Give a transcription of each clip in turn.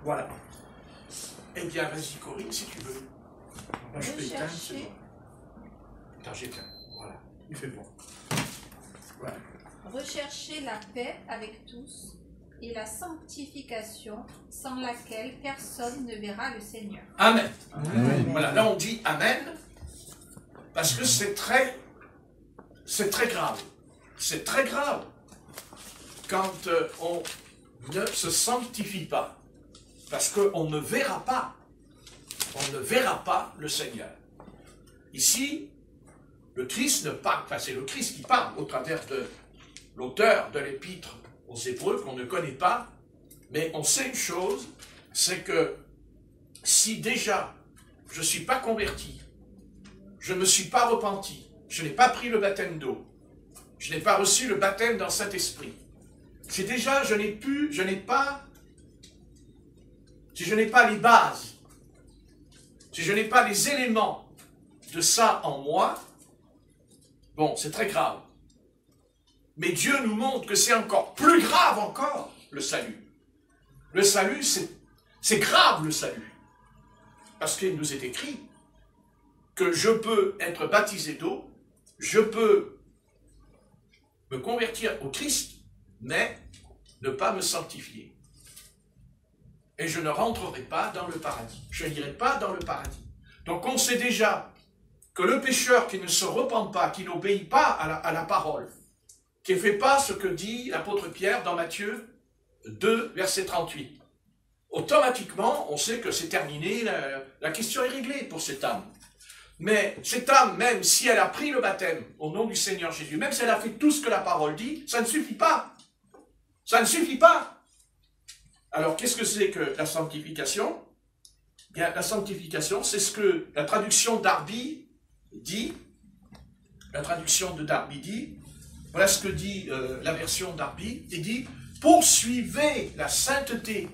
Voilà. Eh bien, vas-y, Corinne, si tu veux. Moi, je peux éteindre, c'est bon. Attends, j'éteins. Voilà. Il fait bon. Voilà. Recherchez la paix avec tous et la sanctification sans laquelle personne ne verra le Seigneur. Amen. Amen. Voilà, là on dit Amen, parce que c'est très grave. C'est très grave quand on ne se sanctifie pas, parce qu'on ne verra pas. On ne verra pas le Seigneur. Ici, le Christ ne parle, enfin c'est le Christ qui parle au travers de l'auteur de l'épître aux Hébreux qu'on ne connaît pas, mais on sait une chose, c'est que si déjà je ne suis pas converti, je ne me suis pas repenti, je n'ai pas pris le baptême d'eau, je n'ai pas reçu le baptême dans le Saint-Esprit, si déjà si je n'ai pas les bases, si je n'ai pas les éléments de ça en moi, bon, c'est très grave. Mais Dieu nous montre que c'est encore plus grave encore, le salut. Le salut, c'est grave le salut. Parce qu'il nous est écrit que je peux être baptisé d'eau, je peux me convertir au Christ, mais ne pas me sanctifier. Et je ne rentrerai pas dans le paradis. Je n'irai pas dans le paradis. Donc on sait déjà que le pécheur qui ne se repent pas, qui n'obéit pas à la parole, qui ne fait pas ce que dit l'apôtre Pierre dans Matthieu 2, verset 38, automatiquement, on sait que c'est terminé, la question est réglée pour cette âme. Mais cette âme, même si elle a pris le baptême au nom du Seigneur Jésus, même si elle a fait tout ce que la parole dit, ça ne suffit pas. Ça ne suffit pas. Alors, qu'est-ce que c'est que la sanctification? Bien, la sanctification, c'est ce que la traduction Darby dit. La traduction de Darby dit, voilà ce que dit la version Darby, il dit « Poursuivez la sainteté,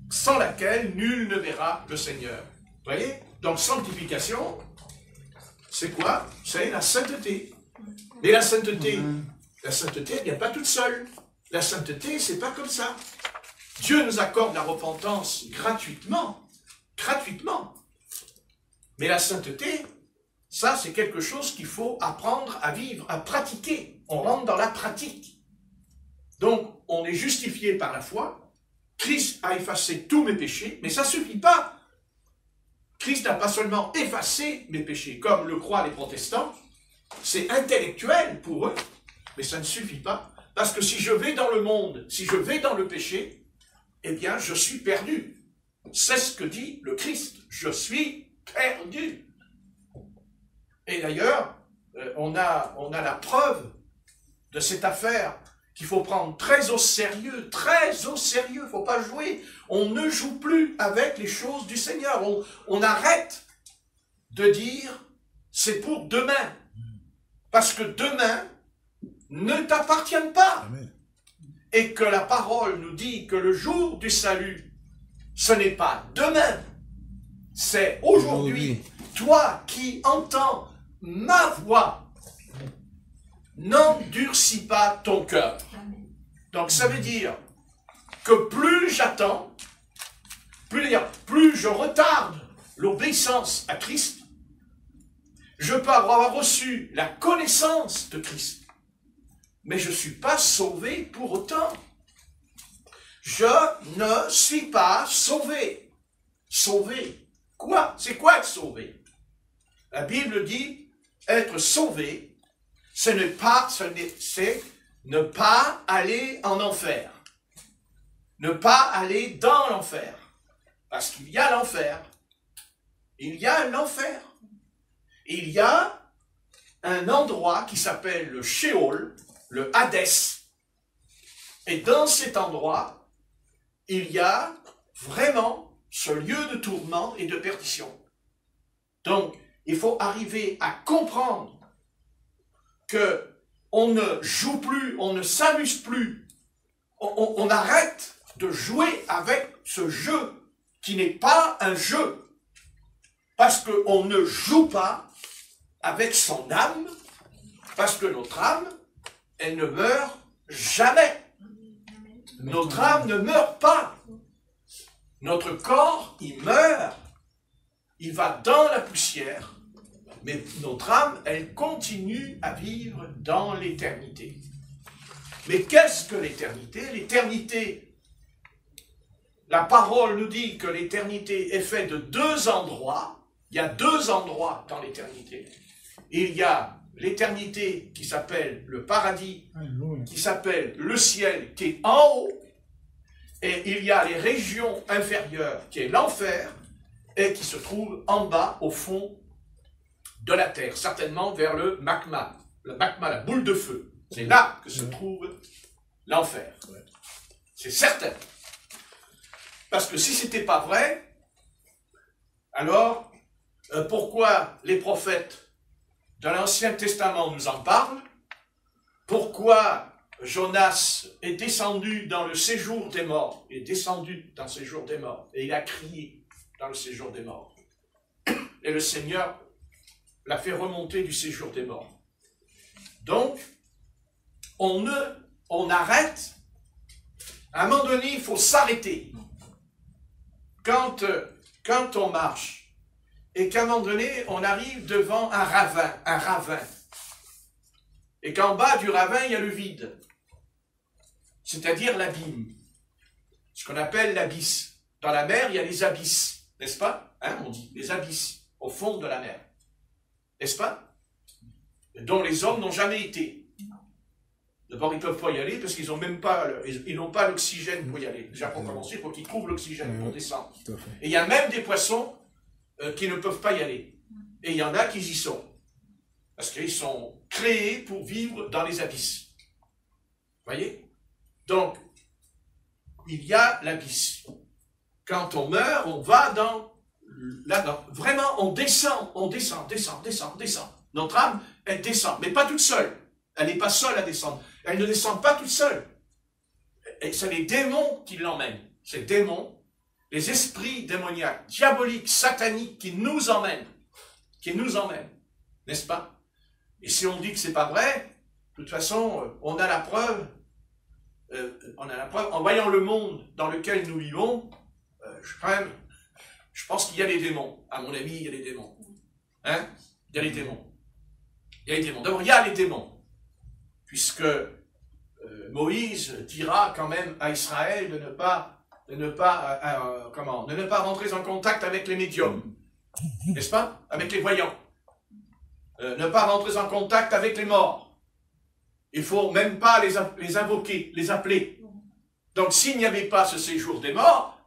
sans laquelle nul ne verra le Seigneur. » Vous voyez? Donc, sanctification, c'est quoi? C'est la sainteté. Mais la sainteté, elle vient pas toute seule. La sainteté, c'est pas comme ça. Dieu nous accorde la repentance gratuitement. Gratuitement. Mais la sainteté, ça, c'est quelque chose qu'il faut apprendre à vivre, à pratiquer. On rentre dans la pratique. Donc, on est justifié par la foi. Christ a effacé tous mes péchés, mais ça ne suffit pas. Christ n'a pas seulement effacé mes péchés, comme le croient les protestants. C'est intellectuel pour eux, mais ça ne suffit pas. Parce que si je vais dans le monde, si je vais dans le péché, eh bien, je suis perdu. C'est ce que dit le Christ. Je suis perdu. Et d'ailleurs, on a la preuve de cette affaire qu'il faut prendre très au sérieux, très au sérieux. Il ne faut pas jouer. On ne joue plus avec les choses du Seigneur. On arrête de dire c'est pour demain. Parce que demain ne t'appartient pas. Amen. Et que la parole nous dit que le jour du salut, ce n'est pas demain, c'est aujourd'hui. Toi qui entends ma voix, n'endurcis pas ton cœur. Donc ça veut dire que plus j'attends, plus je retarde l'obéissance à Christ, je peux avoir reçu la connaissance de Christ, mais je ne suis pas sauvé pour autant. Je ne suis pas sauvé. Sauvé. Quoi? C'est quoi être sauvé? La Bible dit, être sauvé, c'est ne pas aller en enfer. Ne pas aller dans l'enfer. Parce qu'il y a l'enfer. Il y a l'enfer. Il y a un endroit qui s'appelle le Sheol, le Hadès. Et dans cet endroit, il y a vraiment ce lieu de tourment et de perdition. Donc, il faut arriver à comprendre que on ne joue plus, on ne s'amuse plus, on arrête de jouer avec ce jeu qui n'est pas un jeu. Parce qu'on ne joue pas avec son âme, parce que notre âme, elle ne meurt jamais. Notre âme ne meurt pas. Notre corps, il meurt, il va dans la poussière, mais notre âme, elle continue à vivre dans l'éternité. Mais qu'est-ce que l'éternité? L'éternité, la parole nous dit que l'éternité est faite de deux endroits. Il y a deux endroits dans l'éternité. Il y a l'éternité qui s'appelle le paradis, qui s'appelle le ciel, qui est en haut. Et il y a les régions inférieures, qui est l'enfer, et qui se trouve en bas, au fond de la terre, certainement vers le magma, la boule de feu. C'est là que se trouve l'enfer. C'est certain. Parce que si ce n'était pas vrai, alors pourquoi les prophètes de l'Ancien Testament nous en parlent? Pourquoi Jonas est descendu dans le séjour des morts? Il est descendu dans le séjour des morts et il a crié dans le séjour des morts. Et le Seigneur l'a fait remonter du séjour des morts. Donc, on arrête. À un moment donné, il faut s'arrêter. Quand on marche, et qu'à un moment donné, on arrive devant un ravin. Et qu'en bas du ravin, il y a le vide. C'est-à-dire l'abîme. Ce qu'on appelle l'abysse. Dans la mer, il y a les abysses. N'est-ce pas? On dit les abysses, au fond de la mer. N'est-ce pas? Dont les hommes n'ont jamais été. D'abord, ils ne peuvent pas y aller parce qu'ils n'ont pas l'oxygène pour y aller. Déjà, pour commencer, il faut qu'ils trouvent l'oxygène pour descendre. Et il y a même des poissons qui ne peuvent pas y aller. Et il y en a qui y sont. Parce qu'ils sont créés pour vivre dans les abysses. Vous voyez? Donc, il y a l'abysse. Quand on meurt, on va là-dedans. Vraiment, on descend. Notre âme, elle descend, mais pas toute seule. Elle n'est pas seule à descendre. Elle ne descend pas toute seule. Et c'est les démons qui l'emmènent. Ces démons, les esprits démoniaques, diaboliques, sataniques, qui nous emmènent. N'est-ce pas? Et si on dit que c'est pas vrai, de toute façon, on a la preuve. En voyant le monde dans lequel nous vivons, je pense qu'il y a des démons. À mon avis, il y a des démons. Il y a les démons. D'abord, il y a les démons. Puisque Moïse dira quand même à Israël de ne pas rentrer en contact avec les médiums. N'est-ce pas? Avec les voyants. Ne pas rentrer en contact avec les morts. Il ne faut même pas les invoquer, les appeler. Donc s'il n'y avait pas ce séjour des morts,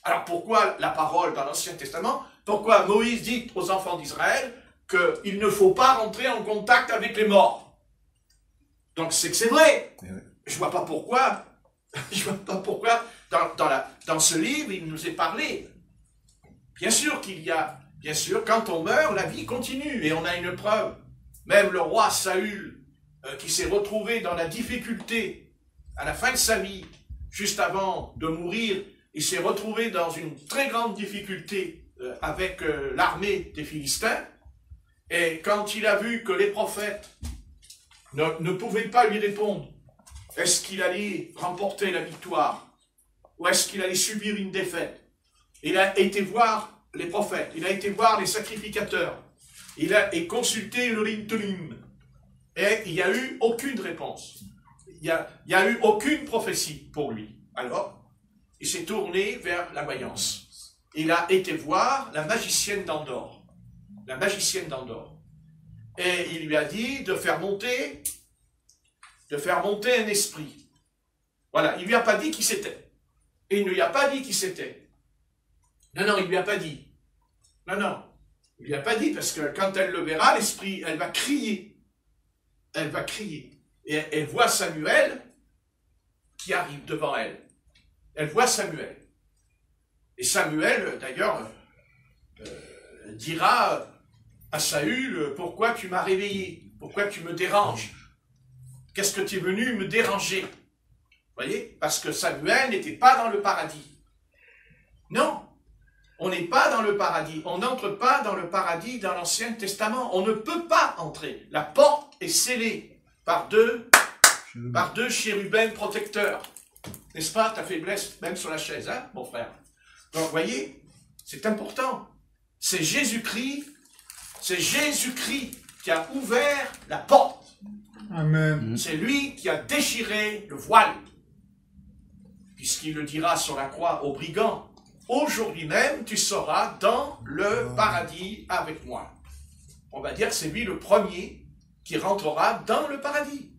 alors pourquoi la parole dans l'Ancien Testament, pourquoi Moïse dit aux enfants d'Israël qu'il ne faut pas rentrer en contact avec les morts? Donc c'est que c'est vrai. Je ne vois pas pourquoi, dans ce livre, il nous est parlé. Bien sûr quand on meurt, la vie continue, et on a une preuve. Même le roi Saül, qui s'est retrouvé dans la difficulté à la fin de sa vie, juste avant de mourir, il s'est retrouvé dans une très grande difficulté avec l'armée des Philistins, et quand il a vu que les prophètes ne pouvaient pas lui répondre, est-ce qu'il allait remporter la victoire, ou est-ce qu'il allait subir une défaite? Il a été voir les prophètes, il a été voir les sacrificateurs, il a consulté le Rim, et il n'y a eu aucune réponse. Il n'y a eu aucune prophétie pour lui. Alors, il s'est tourné vers la voyance. Il a été voir la magicienne d'Endor. Et il lui a dit de faire monter un esprit. Voilà, il ne lui a pas dit qui c'était. Et il ne lui a pas dit qui c'était. Non, il ne lui a pas dit. Non, il ne lui a pas dit parce que quand elle le verra, l'esprit, elle va crier. Et elle voit Samuel qui arrive devant elle. Elle voit Samuel. Et Samuel, d'ailleurs, dira à Saül, pourquoi tu m'as réveillé? Pourquoi tu me déranges? Qu'est-ce que tu es venu me déranger? Vous voyez? Parce que Samuel n'était pas dans le paradis. Non, on n'est pas dans le paradis. On n'entre pas dans le paradis dans l'Ancien Testament. On ne peut pas entrer. La porte est scellée par deux chérubins protecteurs. N'est-ce pas ta faiblesse, même sur la chaise, hein, mon frère? Donc, vous voyez, c'est important. C'est Jésus-Christ qui a ouvert la porte. Amen. C'est lui qui a déchiré le voile. Puisqu'il le dira sur la croix aux brigands. Aujourd'hui même, tu seras dans le paradis avec moi. On va dire que c'est lui le premier qui rentrera dans le paradis.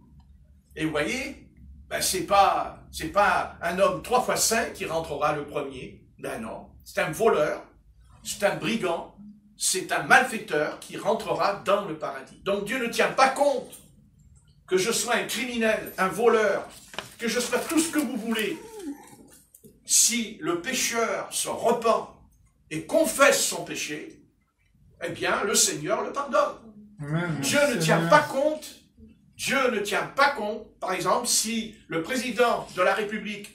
Et vous voyez, ben c'est pas un homme 3 fois saint qui rentrera le premier. Ben non, c'est un voleur, c'est un brigand, c'est un malfaiteur qui rentrera dans le paradis. Donc Dieu ne tient pas compte que je sois un criminel, un voleur, que je sois tout ce que vous voulez. Si le pécheur se repent et confesse son péché, eh bien, le Seigneur le pardonne. Amen. Dieu ne tient pas compte, par exemple, si le président de la République,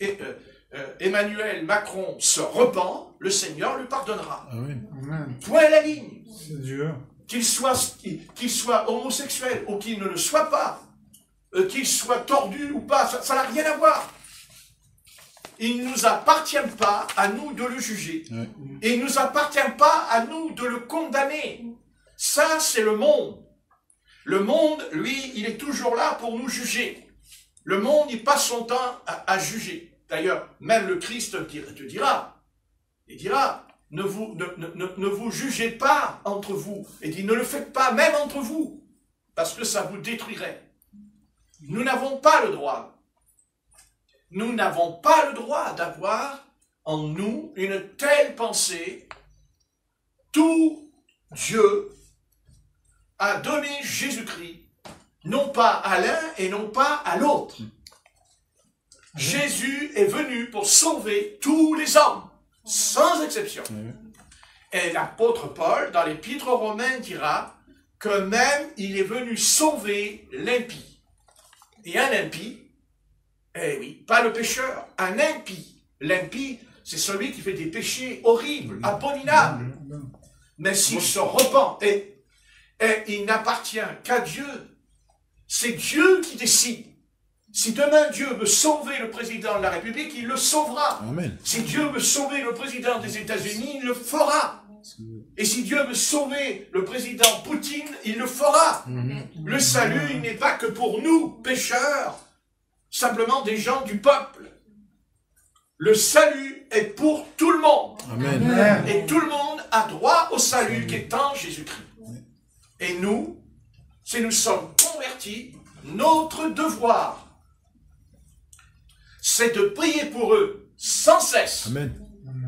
Emmanuel Macron, se repent, le Seigneur le pardonnera. Amen. Amen. Point à la ligne. C'est Dieu. Qu'il soit homosexuel ou qu'il ne le soit pas, qu'il soit tordu ou pas, ça n'a rien à voir. Il ne nous appartient pas à nous de le juger. Ouais. Et il ne nous appartient pas à nous de le condamner. Ça, c'est le monde. Le monde, lui, il est toujours là pour nous juger. Le monde, il passe son temps à juger. D'ailleurs, même le Christ te dira, il dira, ne vous jugez pas entre vous. Et dit, ne le faites pas même entre vous, parce que ça vous détruirait. Nous n'avons pas le droit. Nous n'avons pas le droit d'avoir en nous une telle pensée. Tout Dieu a donné Jésus-Christ, non pas à l'un et non pas à l'autre. Jésus est venu pour sauver tous les hommes, sans exception. Et l'apôtre Paul, dans l'Épître aux Romains, dira que même il est venu sauver l'impie. Et un impie, eh oui, pas le pécheur, un impie. L'impie, c'est celui qui fait des péchés horribles, abominables. Mais s'il se repent, et il n'appartient qu'à Dieu, c'est Dieu qui décide. Si demain Dieu veut sauver le président de la République, il le sauvera. Amen. Si Dieu veut sauver le président des États-Unis, il le fera. Et si Dieu veut sauver le président Poutine, il le fera. Le salut, il n'est pas que pour nous, pécheurs, simplement des gens du peuple. Le salut est pour tout le monde. Amen. Et tout le monde a droit au salut qui est en Jésus-Christ. Et nous, si nous sommes convertis, notre devoir, c'est de prier pour eux sans cesse. Amen.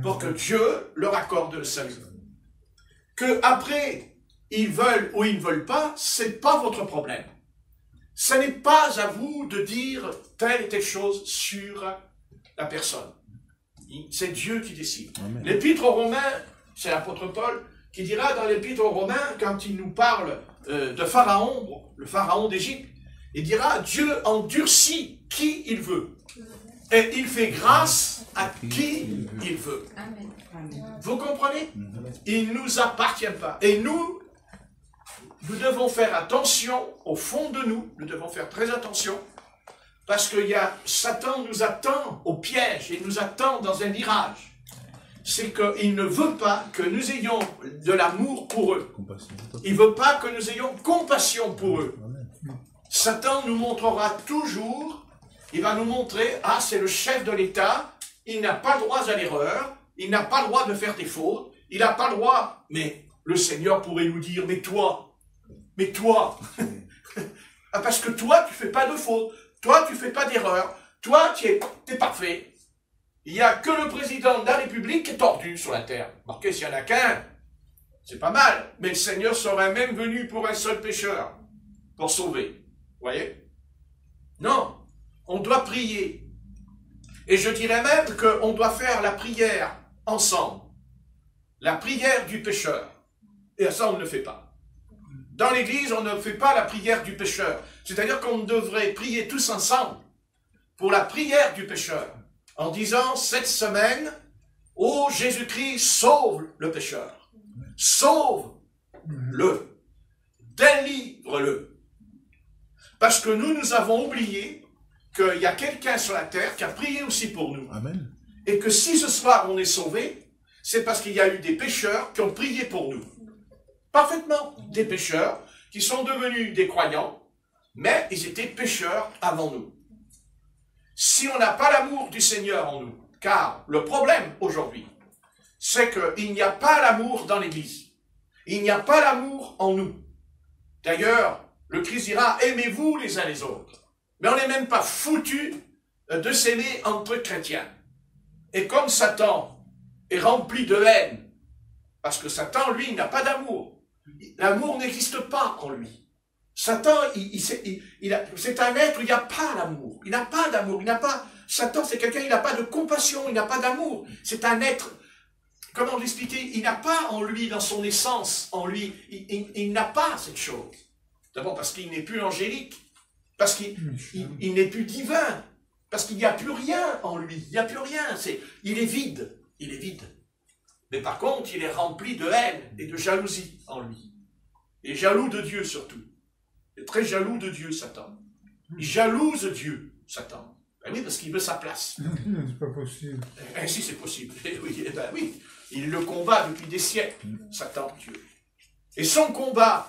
Pour que Dieu leur accorde le salut. Que après, ils veulent ou ils ne veulent pas, c'est pas votre problème. Ce n'est pas à vous de dire telle et telle chose sur la personne. C'est Dieu qui décide. L'Épître aux Romains, c'est l'apôtre Paul qui dira dans l'Épître aux Romains, quand il nous parle de Pharaon, le Pharaon d'Égypte, il dira Dieu endurcit qui il veut. Et il fait grâce à qui il veut. Vous comprenez? Il ne nous appartient pas. Et nous devons faire attention au fond de nous. Nous devons faire très attention. Parce que Satan nous attend au piège. Il nous attend dans un virage. C'est qu'il ne veut pas que nous ayons de l'amour pour eux. Il ne veut pas que nous ayons compassion pour eux. Satan nous montrera toujours, il va nous montrer, ah, c'est le chef de l'État, il n'a pas le droit à l'erreur, il n'a pas le droit de faire des fautes, il n'a pas le droit, mais le Seigneur pourrait nous dire, mais toi, ah, parce que toi, tu fais pas de fautes, toi, tu fais pas d'erreur, toi, tu es parfait. Il n'y a que le président de la République qui est tordu sur la terre. Marquez, s'il n'y en a qu'un, c'est pas mal, mais le Seigneur serait même venu pour un seul pécheur, pour sauver. Vous voyez? Non, on doit prier. Et je dirais même qu'on doit faire la prière ensemble. La prière du pécheur. Et ça, on ne le fait pas. Dans l'église, on ne fait pas la prière du pécheur. C'est-à-dire qu'on devrait prier tous ensemble pour la prière du pécheur. En disant, cette semaine, ô Jésus-Christ, sauve le pécheur. Sauve-le. Délivre-le. Parce que nous avons oublié qu'il y a quelqu'un sur la terre qui a prié aussi pour nous. Amen. Et que si ce soir on est sauvé, c'est parce qu'il y a eu des pécheurs qui ont prié pour nous. Parfaitement. Des pécheurs qui sont devenus des croyants, mais ils étaient pécheurs avant nous. Si on n'a pas l'amour du Seigneur en nous, car le problème aujourd'hui, c'est qu'il n'y a pas l'amour dans l'Église. Il n'y a pas l'amour en nous. D'ailleurs, le Christ dira, aimez-vous les uns les autres. Mais on n'est même pas foutu de s'aimer entre chrétiens. Et comme Satan est rempli de haine, parce que Satan, lui, n'a pas d'amour. L'amour n'existe pas en lui. Satan, c'est un être où il n'y a pas l'amour. Il n'a pas d'amour. Satan, c'est quelqu'un, il n'a pas de compassion, il n'a pas d'amour. C'est un être, comment l'expliquer? Il n'a pas en lui, dans son essence, en lui, il n'a pas cette chose. D'abord parce qu'il n'est plus angélique, parce qu'il n'est plus divin, parce qu'il n'y a plus rien en lui. Il n'y a plus rien. Il est vide. Il est vide. Mais par contre, il est rempli de haine et de jalousie en lui. Il est jaloux de Dieu surtout. Il est très jaloux de Dieu, Satan. Il jalouse Dieu, Satan. Ben oui, parce qu'il veut sa place. C'est pas possible. Si, c'est possible. Oui, ben oui. Il le combat depuis des siècles, Satan, Dieu. Et son combat,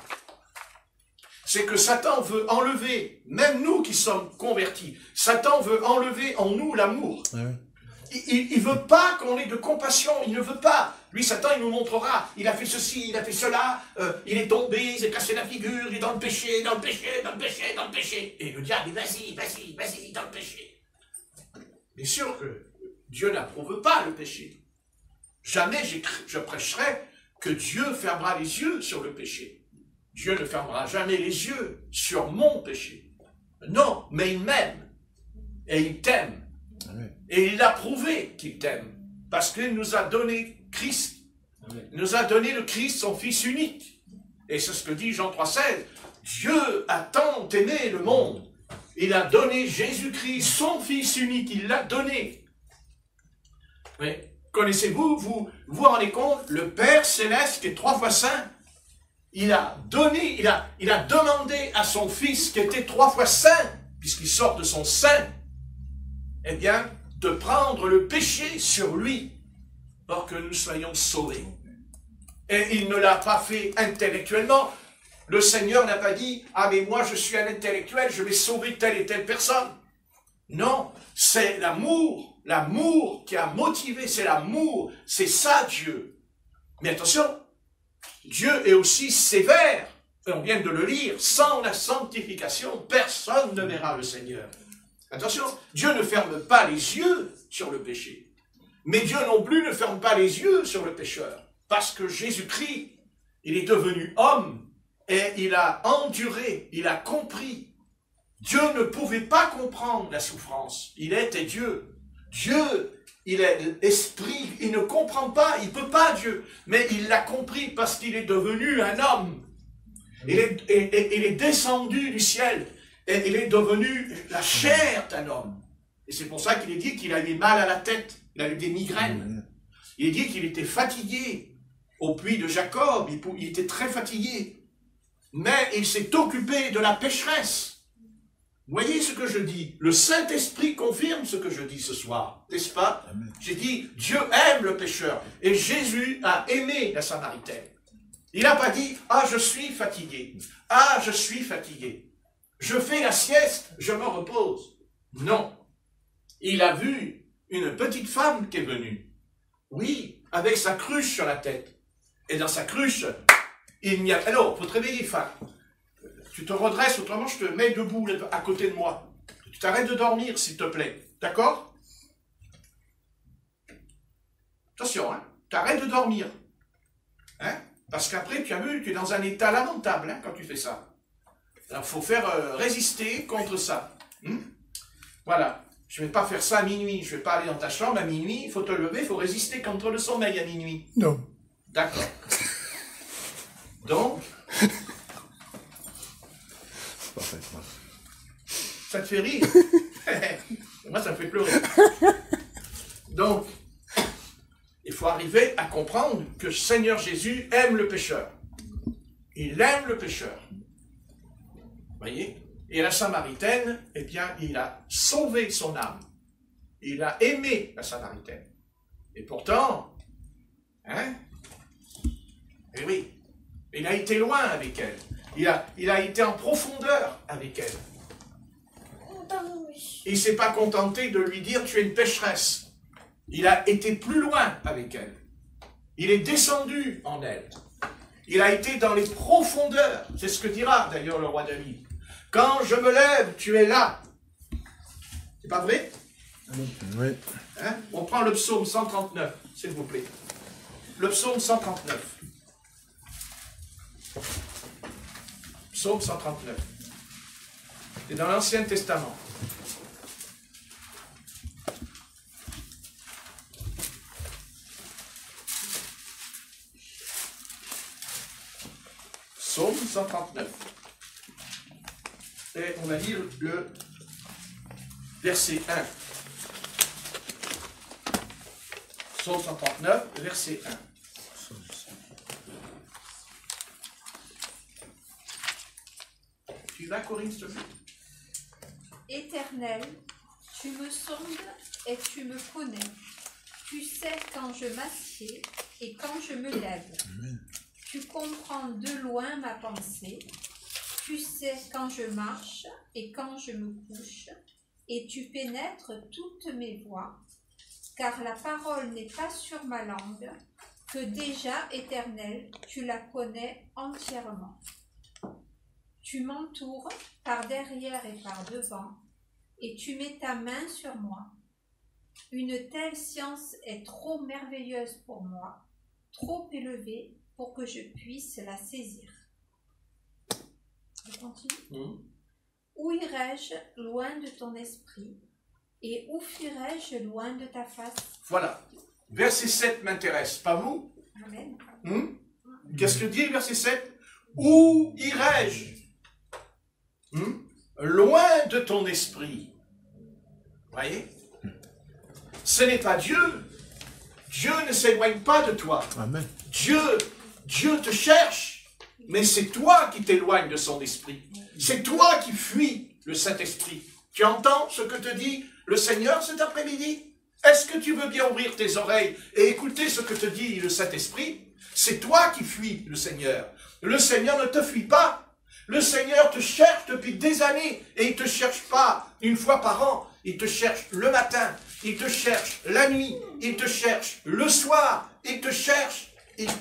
c'est que Satan veut enlever, même nous qui sommes convertis, Satan veut enlever en nous l'amour. Ah oui. Il ne veut pas qu'on ait de compassion, il ne veut pas. Lui, Satan, il nous montrera, il a fait ceci, il a fait cela, il est tombé, il s'est cassé la figure, il est dans le péché, dans le péché, dans le péché, dans le péché. Et le diable, vas-y, vas-y, vas-y, dans le péché. Bien sûr que Dieu n'approuve pas le péché. Jamais je prêcherai que Dieu fermera les yeux sur le péché. Dieu ne fermera jamais les yeux sur mon péché. Non, mais il m'aime. Et il t'aime. Et il a prouvé qu'il t'aime. Parce qu'il nous a donné Christ. Il nous a donné le Christ, son Fils unique. Et c'est ce que dit Jean 3,16. Dieu a tant aimé le monde. Il a donné Jésus-Christ, son Fils unique. Il l'a donné. Mais connaissez-vous, vous vous rendez compte, le Père Céleste qui est 3 fois saint, il a donné, il a demandé à son Fils qui était 3 fois saint, puisqu'il sort de son sein, eh bien, de prendre le péché sur lui, pour que nous soyons sauvés. Et il ne l'a pas fait intellectuellement. Le Seigneur n'a pas dit, ah mais moi je suis un intellectuel, je vais sauver telle et telle personne. Non, c'est l'amour qui a motivé, c'est l'amour, c'est ça Dieu. Mais attention, Dieu est aussi sévère, et on vient de le lire, sans la sanctification, personne ne verra le Seigneur. Attention, Dieu ne ferme pas les yeux sur le péché. Mais Dieu non plus ne ferme pas les yeux sur le pécheur. Parce que Jésus-Christ, il est devenu homme et il a enduré, il a compris. Dieu ne pouvait pas comprendre la souffrance. Il était Dieu. Dieu, il est esprit, il ne comprend pas, il ne peut pas Dieu. Mais il l'a compris parce qu'il est devenu un homme. Il est descendu du ciel. Et il est devenu la chair d'un homme. Et c'est pour ça qu'il est dit qu'il avait mal à la tête. Il a eu des migraines. Il est dit qu'il était fatigué. Au puits de Jacob, il était très fatigué. Mais il s'est occupé de la pécheresse. Vous voyez ce que je dis? Le Saint-Esprit confirme ce que je dis ce soir. N'est-ce pas? J'ai dit, Dieu aime le pécheur. Et Jésus a aimé la Samaritaine. Il n'a pas dit, ah, je suis fatigué. Ah, je suis fatigué. Je fais la sieste, je me repose. Non. Il a vu une petite femme qui est venue. Oui, avec sa cruche sur la tête. Et dans sa cruche, il n'y a... Alors, il faut te réveiller, femme. Tu te redresses, autrement je te mets debout à côté de moi. Tu t'arrêtes de dormir, s'il te plaît. D'accord? Attention, hein. Tu arrêtes de dormir. Hein? Parce qu'après, tu as vu, tu es dans un état lamentable hein, quand tu fais ça. Alors, il faut faire résister contre ça. Voilà. Je ne vais pas faire ça à minuit. Je ne vais pas aller dans ta chambre à minuit. Il faut te lever, il faut résister contre le sommeil à minuit. Non. D'accord. Donc, ça te fait rire. Moi, ça me fait pleurer. Donc, il faut arriver à comprendre que Seigneur Jésus aime le pécheur. Il aime le pécheur. Voyez? Et la Samaritaine, eh bien, il a sauvé son âme. Il a aimé la Samaritaine. Et pourtant, Hein? Eh oui. Il a été loin avec elle. Il a été en profondeur avec elle. Il ne s'est pas contenté de lui dire « tu es une pécheresse ». Il a été plus loin avec elle. Il est descendu en elle. Il a été dans les profondeurs. C'est ce que dira d'ailleurs le roi David. « Quand je me lève, tu es là ». C'est pas vrai? Oui. Hein? On prend le psaume 139, s'il vous plaît. Le psaume 139. Psaume 139. C'est dans l'Ancien Testament. Psaume 139. Et on va lire le verset 1. Psaume 139, verset 1. Tu vas, Corinne, s'il te plaît? Éternel, tu me sondes et tu me connais. Tu sais quand je m'assieds et quand je me lève. Amen. Tu comprends de loin ma pensée. Tu sais quand je marche et quand je me couche. Et tu pénètres toutes mes voies. Car la parole n'est pas sur ma langue, que déjà, Éternel, tu la connais entièrement. Tu m'entoures par derrière et par devant, et tu mets ta main sur moi. Une telle science est trop merveilleuse pour moi, trop élevée pour que je puisse la saisir. Je continue. Où irai-je loin de ton esprit, et où fuirai-je loin de ta face? Voilà. Verset 7 m'intéresse, pas vous? Amen. Qu'est-ce que dit le verset 7? Où irai-je? Loin de ton esprit. Voyez? Ce n'est pas Dieu. Dieu ne s'éloigne pas de toi. Amen. Dieu te cherche, mais c'est toi qui t'éloignes de son esprit. C'est toi qui fuis le Saint-Esprit. Tu entends ce que te dit le Seigneur cet après-midi? Est-ce que tu veux bien ouvrir tes oreilles et écouter ce que te dit le Saint-Esprit? C'est toi qui fuis le Seigneur. Le Seigneur ne te fuit pas. Le Seigneur te cherche depuis des années et il ne te cherche pas une fois par an. Il te cherche le matin, il te cherche la nuit, il te cherche le soir, il te cherche.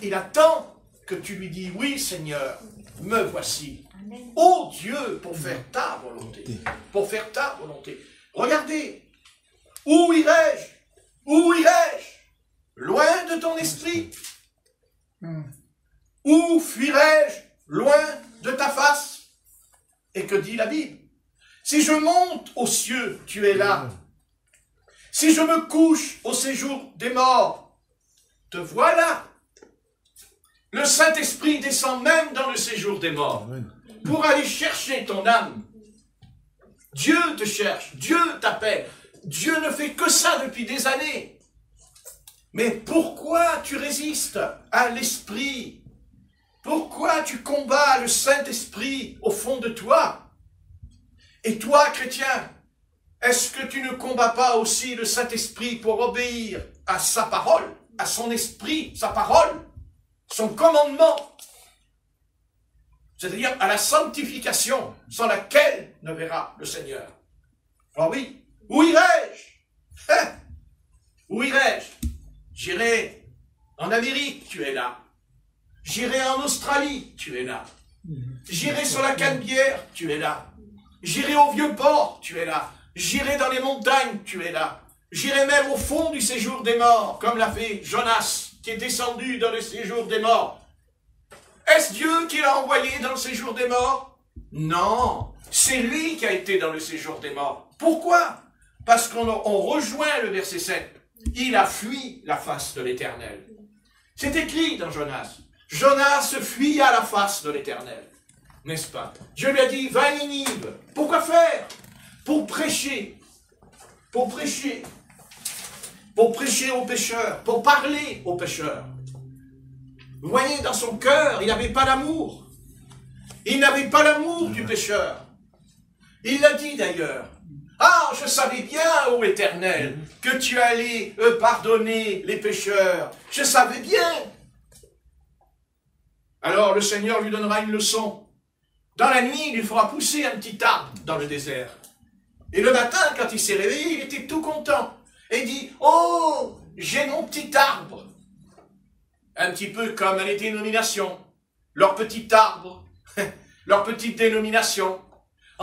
Il attend que tu lui dis « Oui, Seigneur, me voici. » Oh Dieu, pour faire ta volonté. Pour faire ta volonté. Regardez. Où irai-je? Où irai-je? Loin de ton esprit? Où fuirai-je? Loin de ta face? Et que dit la Bible? Si je monte aux cieux, tu es là. Si je me couche au séjour des morts, te voilà. Le Saint-Esprit descend même dans le séjour des morts pour aller chercher ton âme. Dieu te cherche, Dieu t'appelle. Dieu ne fait que ça depuis des années. Mais pourquoi tu résistes à l'Esprit? Pourquoi tu combats le Saint-Esprit au fond de toi? Et toi, chrétien, est-ce que tu ne combats pas aussi le Saint-Esprit pour obéir à sa parole, à son esprit, sa parole, son commandement? C'est-à-dire à la sanctification sans laquelle ne verra le Seigneur. Ah oui, où irai-je? Où irai-je? J'irai en Amérique, tu es là. J'irai en Australie, tu es là. J'irai sur la Canebière, tu es là. J'irai au Vieux-Port, tu es là. J'irai dans les montagnes, tu es là. J'irai même au fond du séjour des morts, comme l'a fait Jonas, qui est descendu dans le séjour des morts. Est-ce Dieu qui l'a envoyé dans le séjour des morts? Non, c'est lui qui a été dans le séjour des morts. Pourquoi? Parce qu'on rejoint le verset 7. Il a fui la face de l'Éternel. C'est écrit dans Jonas. Jonas fuit à la face de l'Éternel. N'est-ce pas? Dieu lui a dit, va à Ninive. Pourquoi faire? Pour prêcher. Pour prêcher. Pour prêcher aux pécheurs. Pour parler aux pécheurs. Vous voyez, dans son cœur, il n'avait pas l'amour. Il n'avait pas l'amour du pécheur. Il l'a dit d'ailleurs. Ah, je savais bien, ô Éternel, que tu allais pardonner les pécheurs. Je savais bien. Alors le Seigneur lui donnera une leçon. Dans la nuit, il lui fera pousser un petit arbre dans le désert. Et le matin, quand il s'est réveillé, il était tout content. Et il dit, oh, j'ai mon petit arbre. Un petit peu comme les dénominations. Leur petit arbre, leur petite dénomination.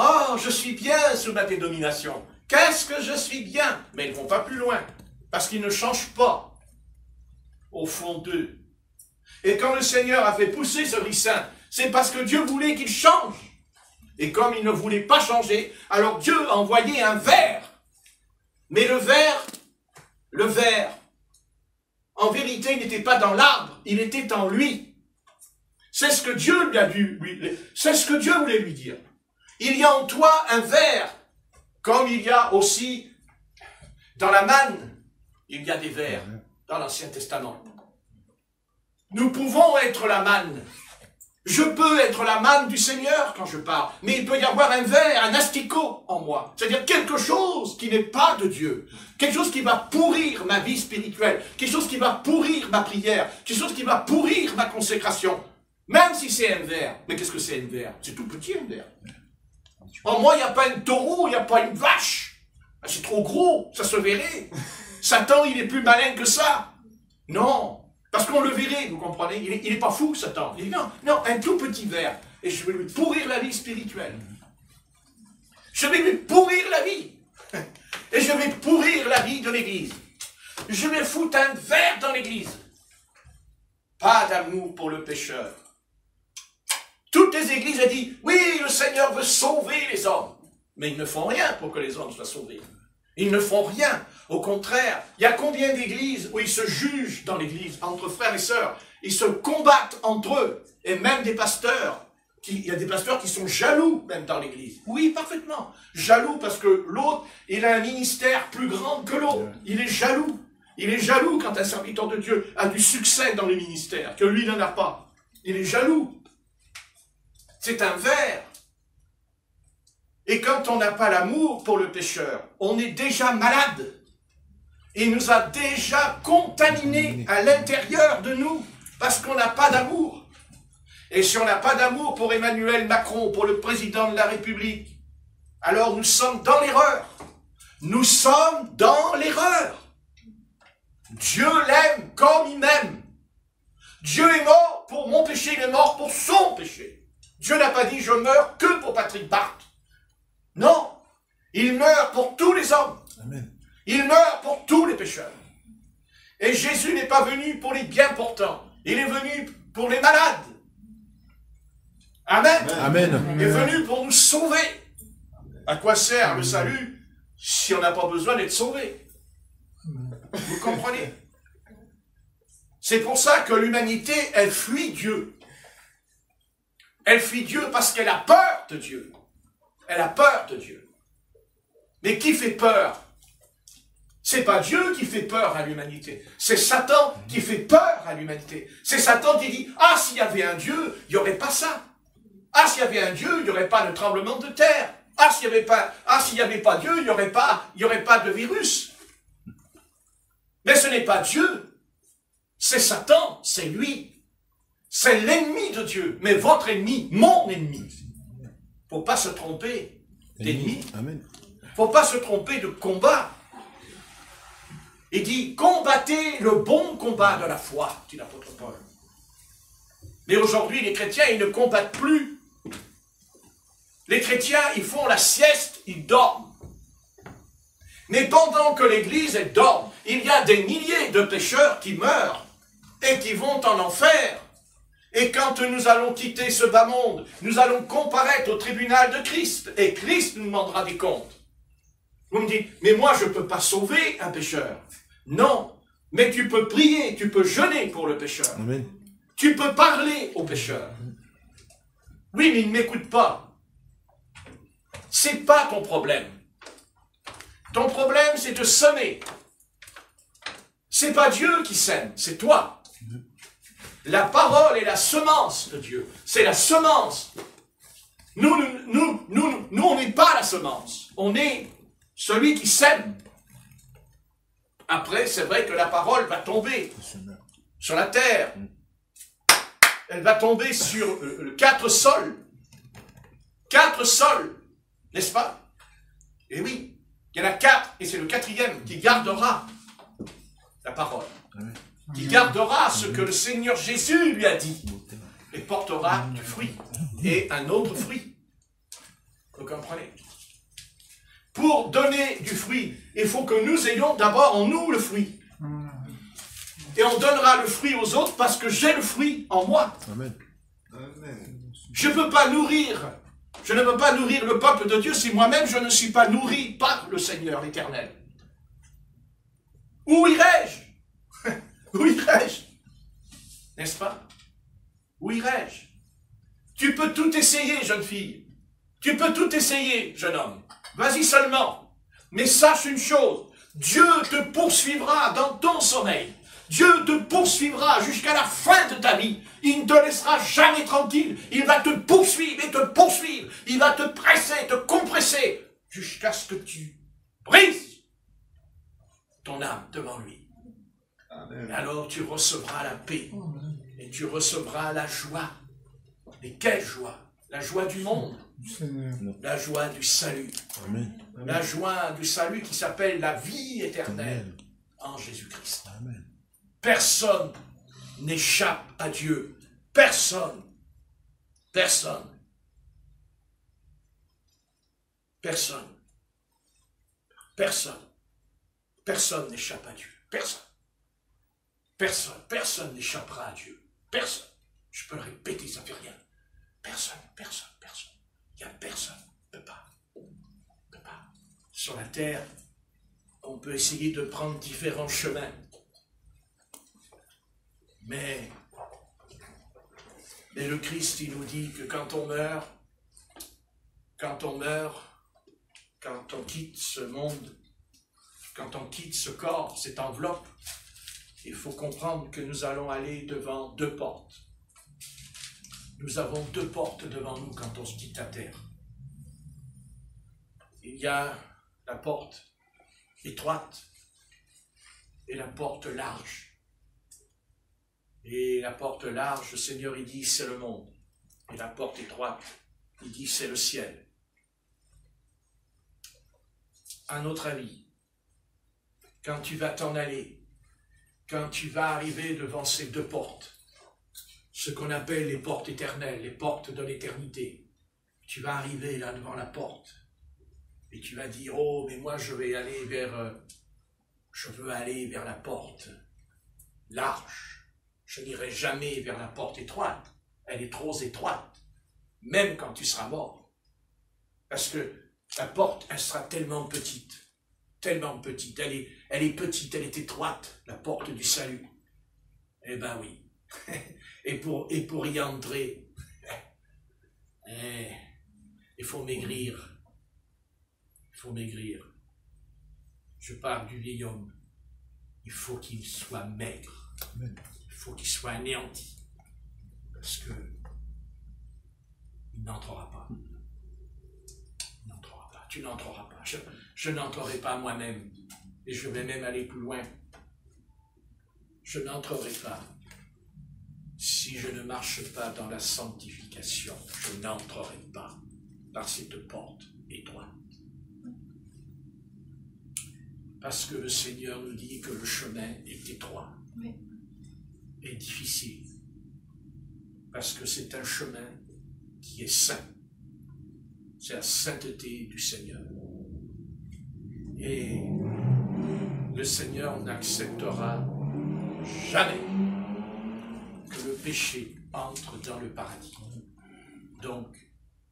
Oh, je suis bien sous ma dénomination. Qu'est-ce que je suis bien? Mais ils ne vont pas plus loin, parce qu'ils ne changent pas au fond d'eux. Et quand le Seigneur a fait pousser ce ricin, c'est parce que Dieu voulait qu'il change. Et comme il ne voulait pas changer, alors Dieu a envoyé un ver. Mais le ver, en vérité, il n'était pas dans l'arbre, il était en lui. C'est ce que Dieu lui a dû, c'est ce que Dieu voulait lui dire. Il y a en toi un ver, comme il y a aussi dans la manne, il y a des vers dans l'Ancien Testament. Nous pouvons être la manne. Je peux être la manne du Seigneur quand je parle, mais il peut y avoir un ver, un asticot en moi. C'est-à-dire quelque chose qui n'est pas de Dieu. Quelque chose qui va pourrir ma vie spirituelle. Quelque chose qui va pourrir ma prière. Quelque chose qui va pourrir ma consécration. Même si c'est un ver. Mais qu'est-ce que c'est un ver? C'est tout petit un ver. En moi, il n'y a pas un taureau, il n'y a pas une vache. C'est trop gros, ça se verrait. Satan, il est plus malin que ça. Non. Parce qu'on le verrait, vous comprenez? Il n'est pas fou, Satan. Il dit non, un tout petit ver. Et je vais lui pourrir la vie spirituelle. Je vais lui pourrir la vie. Et je vais pourrir la vie de l'Église. Je vais foutre un ver dans l'Église. Pas d'amour pour le pécheur. Toutes les églises ont dit, oui, le Seigneur veut sauver les hommes. Mais ils ne font rien pour que les hommes soient sauvés. Ils ne font rien. Au contraire, il y a combien d'églises où ils se jugent dans l'église, entre frères et sœurs. Ils se combattent entre eux. Et même des pasteurs. Il y a des pasteurs qui sont jaloux, même dans l'église. Oui, parfaitement. Jaloux parce que l'autre, il a un ministère plus grand que l'autre. Il est jaloux. Il est jaloux quand un serviteur de Dieu a du succès dans le ministère, que lui n'en a pas. Il est jaloux. C'est un ver. Et quand on n'a pas l'amour pour le pécheur, on est déjà malade. Il nous a déjà contaminés à l'intérieur de nous, parce qu'on n'a pas d'amour. Et si on n'a pas d'amour pour Emmanuel Macron, pour le président de la République, alors nous sommes dans l'erreur. Nous sommes dans l'erreur. Dieu l'aime comme il m'aime. Dieu est mort pour mon péché, il est mort pour son péché. Dieu n'a pas dit « je meurs que pour Patrick Barthes ». Non, il meurt pour tous les hommes. Amen. Il meurt pour tous les pécheurs. Et Jésus n'est pas venu pour les bien portants. Il est venu pour les malades. Amen. Amen. Il est venu pour nous sauver. À quoi sert le salut si on n'a pas besoin d'être sauvé? Vous comprenez? C'est pour ça que l'humanité, elle fuit Dieu. Elle fuit Dieu parce qu'elle a peur de Dieu. Elle a peur de Dieu. Mais qui fait peur? C'est pas Dieu qui fait peur à l'humanité. C'est Satan qui fait peur à l'humanité. C'est Satan qui dit, ah, s'il y avait un Dieu, il n'y aurait pas ça. Ah, s'il y avait un Dieu, il n'y aurait pas de tremblement de terre. Ah, s'il n'y avait pas Dieu, il n'y aurait pas de virus. Mais ce n'est pas Dieu. C'est Satan, c'est lui. C'est l'ennemi de Dieu. Mais votre ennemi, mon ennemi. Faut pas se tromper d'ennemi. Amen. Faut pas se tromper de combat. Il dit, combattez le bon combat de la foi, dit l'apôtre Paul. Mais aujourd'hui, les chrétiens, ils ne combattent plus. Les chrétiens, ils font la sieste, ils dorment. Mais pendant que l'Église, elle dort, il y a des milliers de pécheurs qui meurent et qui vont en enfer. Et quand nous allons quitter ce bas monde, nous allons comparaître au tribunal de Christ. Et Christ nous demandera des comptes. Vous me dites, mais moi je ne peux pas sauver un pécheur. Non, mais tu peux prier, tu peux jeûner pour le pécheur. Amen. Tu peux parler au pécheur. Oui, mais il ne m'écoute pas. C'est pas ton problème. Ton problème, c'est de semer. C'est pas Dieu qui sème, c'est toi. La parole est la semence de Dieu. C'est la semence. Nous, on n'est pas la semence. On est Celui qui sème. Après, c'est vrai que la parole va tomber sur la terre. Elle va tomber sur 4 sols. 4 sols, n'est-ce pas? Et oui, il y en a 4, et c'est le 4e qui gardera la parole. Qui gardera ce que le Seigneur Jésus lui a dit. Et portera du fruit. Et un autre fruit. Vous comprenez? Pour donner du fruit, il faut que nous ayons d'abord en nous le fruit. Et on donnera le fruit aux autres parce que j'ai le fruit en moi. Amen. Je ne peux pas nourrir, je ne peux pas nourrir le peuple de Dieu si moi-même je ne suis pas nourri par le Seigneur éternel. Où irai-je? Où irai-je? N'est-ce pas? Où irai-je? Tu peux tout essayer, jeune fille. Tu peux tout essayer, jeune homme. Vas-y seulement. Mais sache une chose, Dieu te poursuivra dans ton sommeil. Dieu te poursuivra jusqu'à la fin de ta vie. Il ne te laissera jamais tranquille. Il va te poursuivre et te poursuivre. Il va te presser, te compresser, jusqu'à ce que tu brises ton âme devant lui. Et alors tu recevras la paix. Et tu recevras la joie. Mais quelle joie? La joie du monde. La joie du salut. Amen. La joie du salut qui s'appelle la vie éternelle en Jésus-Christ. Amen. Personne n'échappe à Dieu. Personne. Personne. Personne. Personne. Personne n'échappe à Dieu. Personne. Personne. Personne n'échappera à Dieu. Personne. Je peux le répéter, ça ne fait rien. Personne. Personne. Personne. Il n'y a personne. On ne peut pas. On ne peut pas. Sur la terre, on peut essayer de prendre différents chemins. Mais le Christ, il nous dit que quand on meurt, quand on quitte ce monde, quand on quitte ce corps, cette enveloppe, il faut comprendre que nous allons aller devant 2 portes. Nous avons 2 portes devant nous quand on se quitte la terre. Il y a la porte étroite et la porte large. Et la porte large, le Seigneur, il dit, c'est le monde. Et la porte étroite, il dit, c'est le ciel. À notre avis, quand tu vas t'en aller, quand tu vas arriver devant ces 2 portes, ce qu'on appelle les portes éternelles, les portes de l'éternité, tu vas arriver là devant la porte, et tu vas dire, oh, mais moi je veux aller vers la porte large. Je n'irai jamais vers la porte étroite. Elle est trop étroite, même quand tu seras mort. Parce que la porte, elle sera tellement petite. Elle est petite, elle est étroite, la porte du salut. Eh ben oui. Et pour y entrer, il faut maigrir. Il faut maigrir. Je parle du vieil homme. Il faut qu'il soit maigre. Amen. Il faut qu'il soit anéanti. Parce que il n'entrera pas. Il n'entrera pas. Tu n'entreras pas. Je n'entrerai pas moi-même. Et je vais même aller plus loin. Je n'entrerai pas. Si je ne marche pas dans la sanctification, je n'entrerai pas par cette porte étroite. Parce que le Seigneur nous dit que le chemin est étroit. Oui. Et difficile. Parce que c'est un chemin qui est saint. C'est la sainteté du Seigneur. Et le Seigneur n'acceptera jamais que le péché entre dans le paradis. Donc,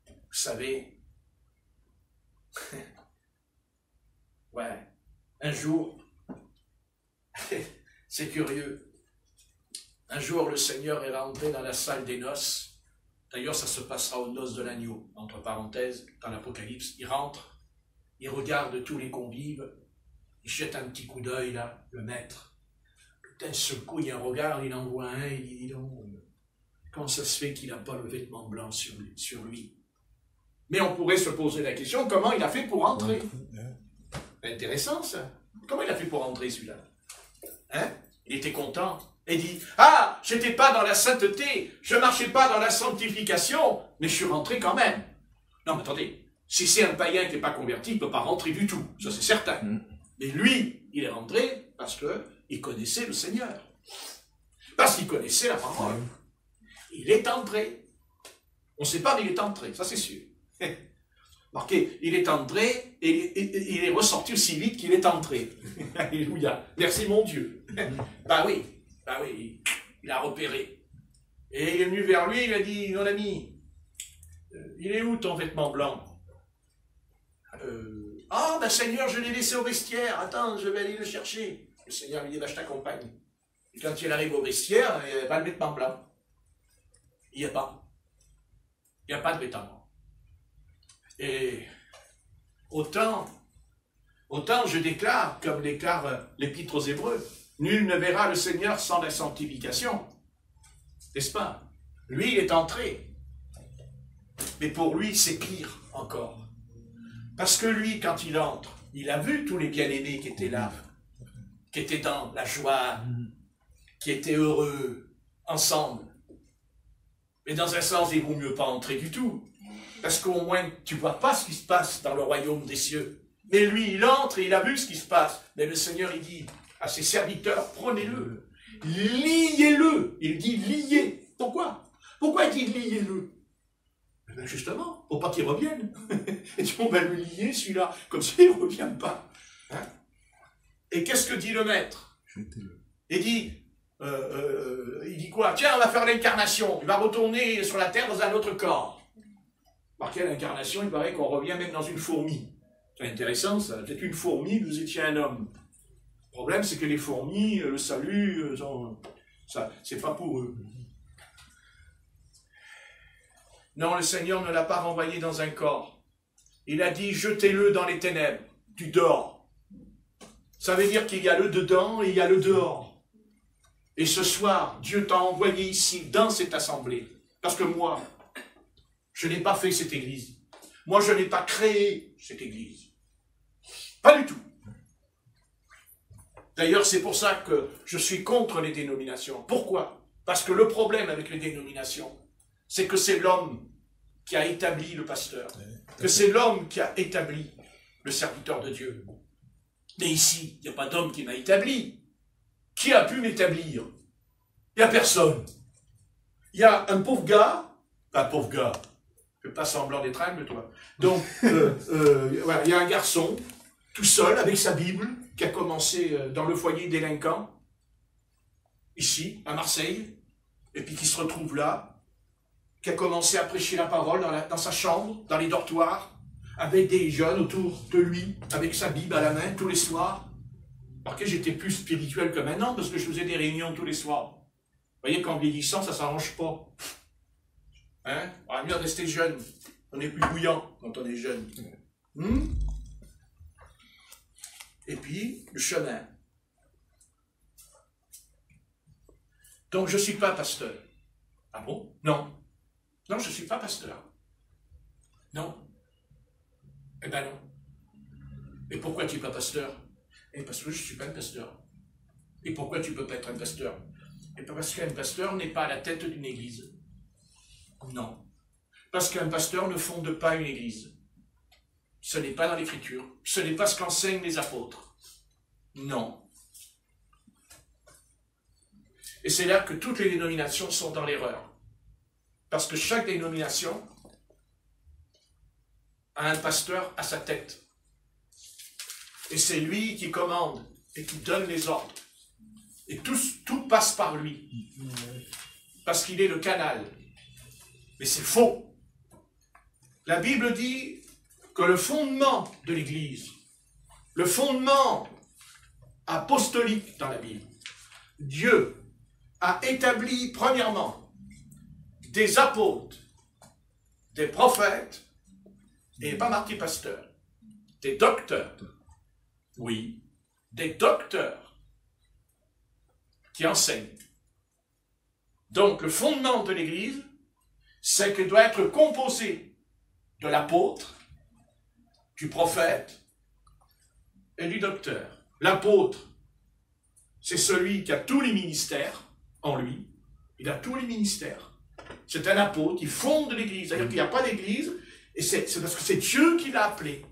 vous savez, ouais, un jour, c'est curieux, un jour le Seigneur est rentré dans la salle des noces. D'ailleurs, ça se passera aux noces de l'agneau, entre parenthèses, dans l'Apocalypse. Il rentre, il regarde tous les convives, il jette un petit coup d'œil là, le maître. D'un seul coup, il y a un regard, il en voit un, il dit, dis donc, comment ça se fait qu'il n'a pas le vêtement blanc sur lui? Mais on pourrait se poser la question, comment il a fait pour entrer? C'est intéressant, ça. Comment il a fait pour rentrer, celui-là? Hein? Il était content. Et dit, ah, j'étais pas dans la sainteté, je marchais pas dans la sanctification, mais je suis rentré quand même. Non, mais attendez, si c'est un païen qui n'est pas converti, il ne peut pas rentrer du tout, ça c'est certain. Mais lui, il est rentré parce qu'il connaissait le Seigneur. Parce qu'il connaissait la parole. Il est entré. On ne sait pas, mais il est entré, ça c'est sûr. Marquez, il est entré et il est ressorti aussi vite qu'il est entré. Alléluia. Merci mon Dieu. Bah oui, il a repéré. Et il est venu vers lui, il a dit, mon ami, il est où ton vêtement blanc? Ah, ben Seigneur, je l'ai laissé au vestiaire. Attends, je vais aller le chercher. Le Seigneur lui dit, ben je t'accompagne. Et quand il arrive au vestiaire, il n'y a pas de vêtement blanc. Il n'y a pas. Il n'y a pas de vêtement. Et autant je déclare, comme déclare l'Épître aux Hébreux, nul ne verra le Seigneur sans la sanctification. N'est-ce pas? Lui, il est entré. Mais pour lui, c'est pire encore. Parce que lui, quand il entre, il a vu tous les bien-aimés qui étaient là, qui étaient dans la joie, qui étaient heureux, ensemble. Mais dans un sens, il vaut mieux pas entrer du tout. Parce qu'au moins, tu vois pas ce qui se passe dans le royaume des cieux. Mais lui, il entre et il a vu ce qui se passe. Mais le Seigneur, il dit à ses serviteurs, prenez-le, liez-le. Il dit liez. Pourquoi? Pourquoi il dit liez-le? Ben justement, pour pas qu'il revienne. Et tu on va le lier, celui-là, comme ça il ne revient pas. Hein? Et qu'est-ce que dit le maître? Il dit quoi? Tiens, on va faire l'incarnation. Il va retourner sur la terre dans un autre corps. Par quelle incarnation? Il paraît qu'on revient même dans une fourmi. C'est intéressant, ça. Peut-être une fourmi, vous étiez un homme. Le problème, c'est que les fourmis, le salut, ça, c'est pas pour eux. Non, le Seigneur ne l'a pas renvoyé dans un corps. Il a dit, jetez-le dans les ténèbres. Tu dors. Ça veut dire qu'il y a le dedans et il y a le dehors. Et ce soir, Dieu t'a envoyé ici, dans cette assemblée. Parce que moi, je n'ai pas fait cette église. Moi, je n'ai pas créé cette église. Pas du tout. D'ailleurs, c'est pour ça que je suis contre les dénominations. Pourquoi? Parce que le problème avec les dénominations, c'est que c'est l'homme qui a établi le pasteur, que c'est l'homme qui a établi le serviteur de Dieu. Mais ici, il n'y a pas d'homme qui m'a établi. Qui a pu m'établir? Il n'y a personne. Il y a un pauvre gars, fais pas semblant d'être humble, toi. Donc, voilà, il y a un garçon, tout seul, avec sa Bible, qui a commencé dans le foyer délinquant, ici, à Marseille, et puis qui se retrouve là, qui a commencé à prêcher la parole dans sa chambre, dans les dortoirs, avec des jeunes autour de lui, avec sa Bible à la main, tous les soirs. Alors que j'étais plus spirituel que maintenant, parce que je faisais des réunions tous les soirs. Vous voyez qu'en vieillissant, ça ne s'arrange pas. Hein? On va mieux rester jeune. On est plus bouillant quand on est jeune. Et puis, le chemin. Donc, je ne suis pas pasteur. Ah bon? Non. Non, je ne suis pas pasteur. Non. Eh ben non. Et pourquoi tu n'es pas pasteur? Et parce que je ne suis pas un pasteur. Et pourquoi tu ne peux pas être un pasteur? Et parce qu'un pasteur n'est pas à la tête d'une église. Non. Parce qu'un pasteur ne fonde pas une église. Ce n'est pas dans l'Écriture. Ce n'est pas ce qu'enseignent les apôtres. Non. Et c'est là que toutes les dénominations sont dans l'erreur. Parce que chaque dénomination a un pasteur à sa tête. Et c'est lui qui commande et qui donne les ordres. Et tout passe par lui. Parce qu'il est le canal. Mais c'est faux. La Bible dit que le fondement de l'Église, le fondement apostolique dans la Bible, Dieu a établi premièrement des apôtres, des prophètes, et pas marqué pasteur, des docteurs. Oui, des docteurs qui enseignent. Donc le fondement de l'Église, c'est qu'elle doit être composée de l'apôtre, du prophète et du docteur. L'apôtre, c'est celui qui a tous les ministères en lui. Il a tous les ministères. C'est un apôtre, il fonde l'Église. C'est-à-dire qu'il n'y a pas d'Église, et c'est parce que c'est Dieu qui l'a appelé.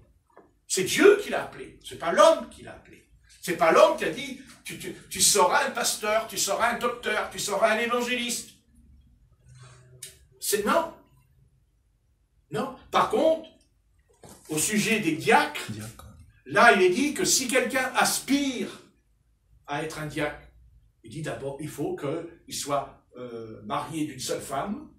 C'est Dieu qui l'a appelé. C'est pas l'homme qui l'a appelé. C'est pas l'homme qui a dit, tu seras un pasteur, tu seras un docteur, tu seras un évangéliste. C'est non. Non. Par contre, au sujet des diacres, là, il est dit que si quelqu'un aspire à être un diacre, il dit d'abord, il faut qu'il soit marié d'une seule femme,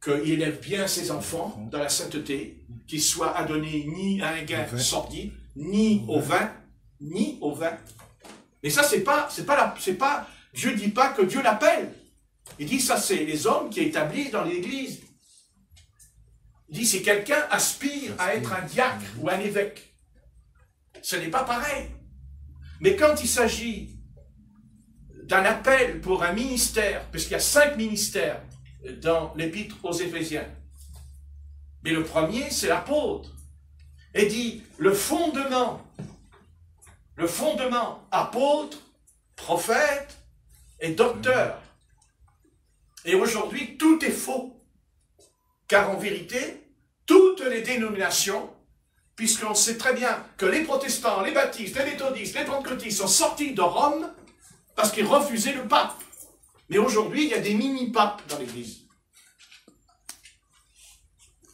qu'il élève bien ses enfants dans la sainteté, qu'il soit adonné ni à un gain sordide, ni au vin. Mais ça, Dieu dit pas que Dieu l'appelle. Il dit, ça, c'est les hommes qui établissent dans l'Église. Il dit, si quelqu'un aspire à être un diacre ou un évêque, ce n'est pas pareil. Mais quand il s'agit d'un appel pour un ministère, puisqu'il y a 5 ministères dans l'épître aux Éphésiens, mais le premier, c'est l'apôtre. Et dit, le fondement, apôtre, prophète et docteur. Et aujourd'hui, tout est faux. Car en vérité, toutes les dénominations, puisqu'on sait très bien que les protestants, les baptistes, les méthodistes, les pentecôtistes sont sortis de Rome parce qu'ils refusaient le pape. Mais aujourd'hui, il y a des mini-papes dans l'Église.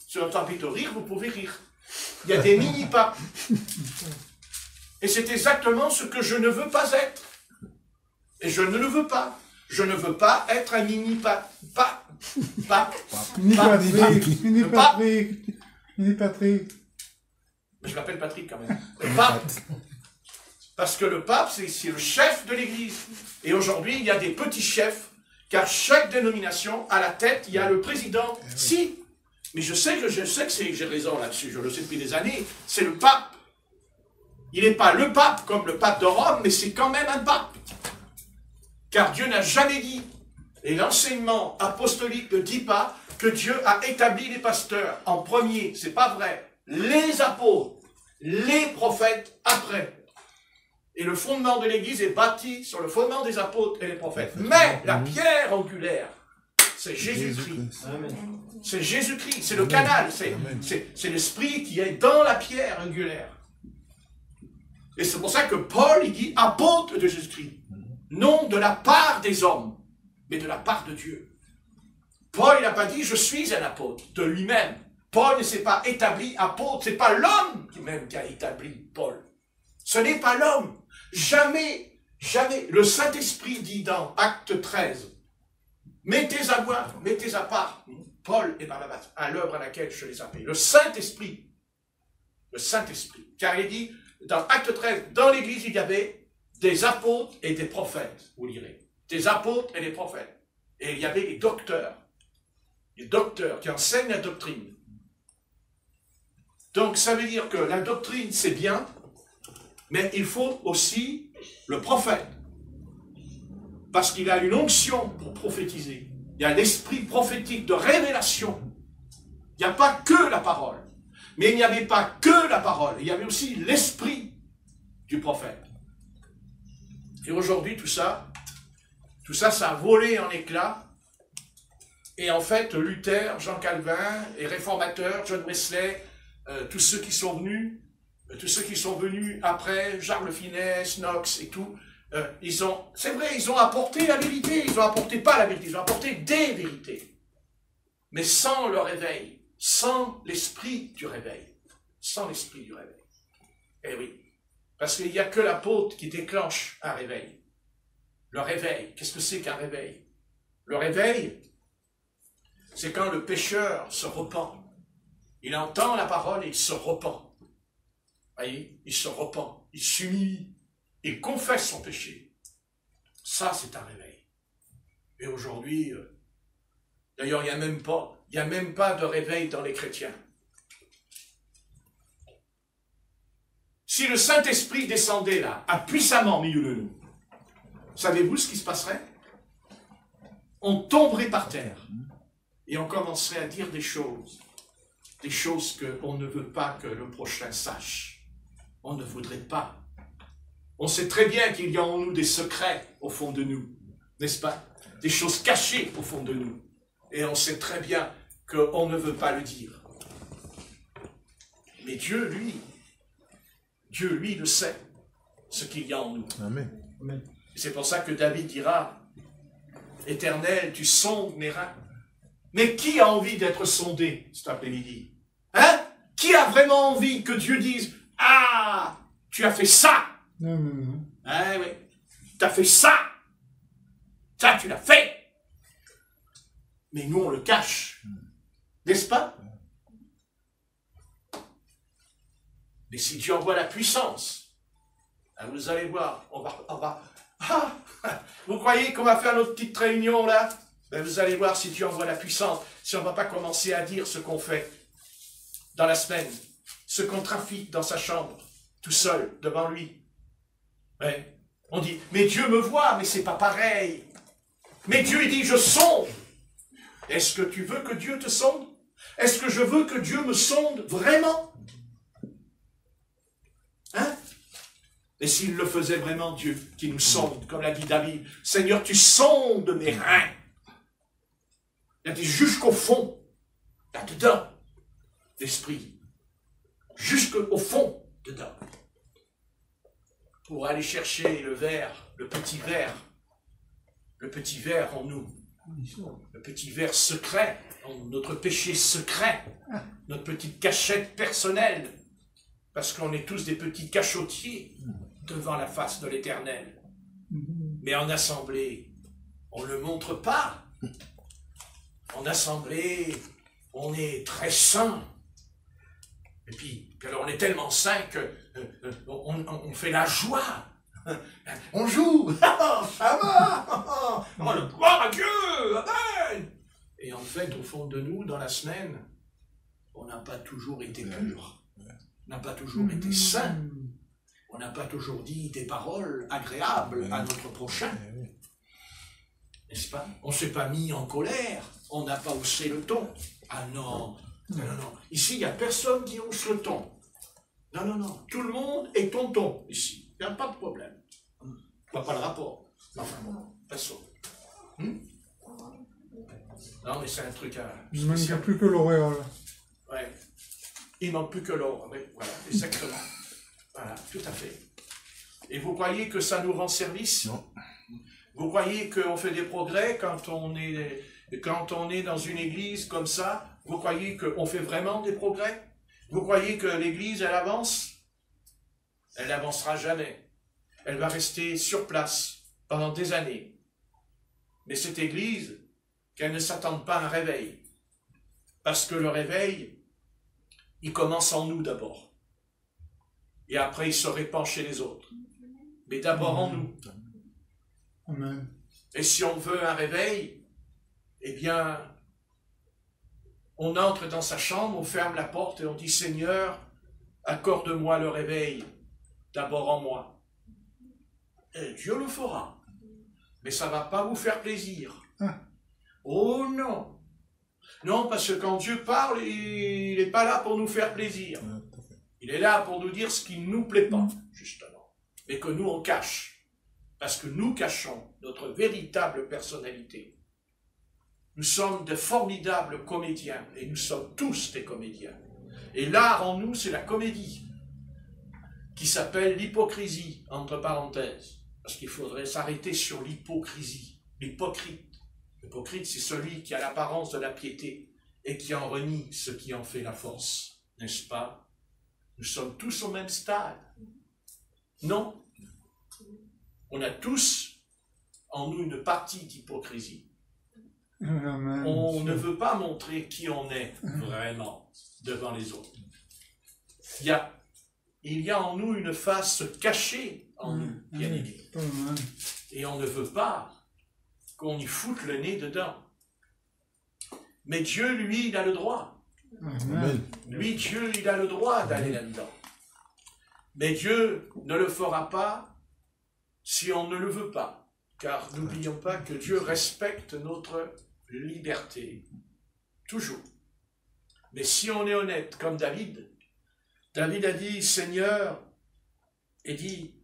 Si on a envie de rire, vous pouvez rire. Il y a des mini-papes. Et c'est exactement ce que je ne veux pas être. Et je ne le veux pas. Je ne veux pas être un mini-pape. Ni Patrick, ni Patrick, ni Patrick. Mais je l'appelle Patrick quand même. Le pape. Parce que le pape, c'est le chef de l'Église. Et aujourd'hui, il y a des petits chefs, car chaque dénomination, à la tête, il y a le président. Si, mais je sais que j'ai raison là-dessus, je le sais depuis des années, c'est le pape. Il n'est pas le pape comme le pape de Rome, mais c'est quand même un pape. Car Dieu n'a jamais dit, et l'enseignement apostolique ne dit pas, que Dieu a établi les pasteurs en premier. C'est pas vrai. Les apôtres, les prophètes après. Et le fondement de l'Église est bâti sur le fondement des apôtres et des prophètes. Mais la pierre angulaire, c'est Jésus-Christ. C'est Jésus-Christ, c'est le canal, c'est l'esprit qui est dans la pierre angulaire. Et c'est pour ça que Paul, il dit apôtre de Jésus-Christ. Non de la part des hommes, mais de la part de Dieu. Paul, il n'a pas dit je suis un apôtre de lui-même. Paul ne s'est pas établi apôtre, c'est pas l'homme même qui a établi Paul. Ce n'est pas l'homme. Jamais, jamais. Le Saint-Esprit dit dans Acte 13, mettez à part Paul et Barnabas à l'œuvre à laquelle je les appelle. Le Saint-Esprit. Car il dit, dans Acte 13, dans l'Église, il y avait des apôtres et des prophètes, vous lirez. Des apôtres et des prophètes. Et il y avait les docteurs qui enseignent la doctrine. Donc ça veut dire que la doctrine, c'est bien, mais il faut aussi le prophète. Parce qu'il a une onction pour prophétiser. Il y a l'esprit prophétique de révélation. Il n'y a pas que la parole. Mais il n'y avait pas que la parole. Il y avait aussi l'esprit du prophète. Et aujourd'hui, tout ça, ça a volé en éclats. Et en fait, Luther, Jean Calvin, les réformateurs, John Wesley, tous ceux qui sont venus après, Charles Finesse, Knox et tout, c'est vrai, ils ont apporté la vérité, ils n'ont apporté pas la vérité, ils ont apporté des vérités. Mais sans le réveil, sans l'esprit du réveil. Eh oui. Parce qu'il n'y a que l'apôtre qui déclenche un réveil. Le réveil, qu'est-ce que c'est qu'un réveil? Le réveil, c'est quand le pécheur se repent. Il entend la parole et il se repent. Voyez, il se repent, il s'humilie, il confesse son péché. Ça, c'est un réveil. Et aujourd'hui, d'ailleurs, il n'y a même pas de réveil dans les chrétiens. Si le Saint-Esprit descendait là, puissamment au milieu de nous, savez-vous ce qui se passerait? On tomberait par terre et on commencerait à dire des choses qu'on ne veut pas que le prochain sache. On ne voudrait pas On sait très bien qu'il y a en nous des secrets au fond de nous, n'est-ce pas? Des choses cachées au fond de nous. Et on sait très bien qu'on ne veut pas le dire. Mais Dieu, lui, le sait, ce qu'il y a en nous. Amen. C'est pour ça que David dira, « Éternel, tu sondes mes reins. » Mais qui a envie d'être sondé cet après-midi? Hein? Qui a vraiment envie que Dieu dise, « Ah, tu as fait ça! » Non. Ah oui, tu as fait ça! Ça, tu l'as fait! Mais nous, on le cache. N'est-ce pas? Mais si Dieu envoie la puissance, vous allez voir, on va... Ah, vous croyez qu'on va faire notre petite réunion là? Ben vous allez voir si Dieu envoie la puissance, si on ne va pas commencer à dire ce qu'on fait dans la semaine, ce qu'on trafique dans sa chambre, tout seul, devant lui. Ouais. On dit, mais Dieu me voit, mais c'est pas pareil. Mais Dieu, il dit, je sonde. Est-ce que tu veux que Dieu te sonde? Est-ce que je veux que Dieu me sonde vraiment? Hein? Et s'il le faisait vraiment, Dieu, qui nous sonde, comme l'a dit David, Seigneur, tu sondes mes reins. Il a dit jusqu'au fond, là-dedans, l'esprit. Jusqu'au fond, dedans. Pour aller chercher le verre, le petit verre en nous. Le petit verre secret, notre péché secret, notre petite cachette personnelle. Parce qu'on est tous des petits cachotiers devant la face de l'Éternel. Mais en assemblée, on ne le montre pas. En assemblée, on est très saint. Et puis alors on est tellement saint qu'on fait la joie. On joue. Ça va. On le gloire à Dieu. Amen. Et en fait, au fond de nous, dans la semaine, on n'a pas toujours été pur. On n'a pas toujours été saint. On n'a pas toujours dit des paroles agréables à notre prochain. N'est-ce pas? On ne s'est pas mis en colère. On n'a pas haussé le ton. Ah non. Non. Ici, il n'y a personne qui hausse le ton. Non. Tout le monde est tonton ici. Il n'y a pas de problème. Je ne vois pas le rapport. Enfin bon, passons. Non, mais c'est un truc à... Il ne manque plus que l'auréole. Ouais. Il ne manque plus que l'or. Oui, voilà, exactement. Voilà, tout à fait. Et vous croyez que ça nous rend service? Non. Vous croyez qu'on fait des progrès quand on est dans une église comme ça? Vous croyez qu'on fait vraiment des progrès? Vous croyez que l'église, elle avance? Elle n'avancera jamais. Elle va rester sur place pendant des années. Mais cette église, qu'elle ne s'attende pas à un réveil. Parce que le réveil, il commence en nous d'abord. Et après, il se répand chez les autres. Mais d'abord en nous. Amen. Et si on veut un réveil, eh bien, on entre dans sa chambre, on ferme la porte et on dit, Seigneur, accorde-moi le réveil, d'abord en moi. Et Dieu le fera. Mais ça ne va pas vous faire plaisir. Oh non. Non, parce que quand Dieu parle, il n'est pas là pour nous faire plaisir. Il est là pour nous dire ce qui ne nous plaît pas, justement. Et que nous, on cache. Parce que nous cachons notre véritable personnalité. Nous sommes de formidables comédiens, et nous sommes tous des comédiens. Et l'art en nous, c'est la comédie, qui s'appelle l'hypocrisie, entre parenthèses. Parce qu'il faudrait s'arrêter sur l'hypocrisie, l'hypocrite. L'hypocrite, c'est celui qui a l'apparence de la piété, et qui en renie ce qui en fait la force, n'est-ce pas? Nous sommes tous au même stade. Non. On a tous en nous une partie d'hypocrisie. Amen. On ne veut pas montrer qui on est vraiment devant les autres. Il y a en nous une face cachée en nous, bien aimé. Et on ne veut pas qu'on y foute le nez dedans. Mais Dieu, lui, il a le droit. Amen. Lui, Dieu, il a le droit d'aller là-dedans. Mais Dieu ne le fera pas si on ne le veut pas. Car n'oublions pas que Dieu respecte notre liberté. Toujours. Mais si on est honnête, comme David a dit, Seigneur, et dit,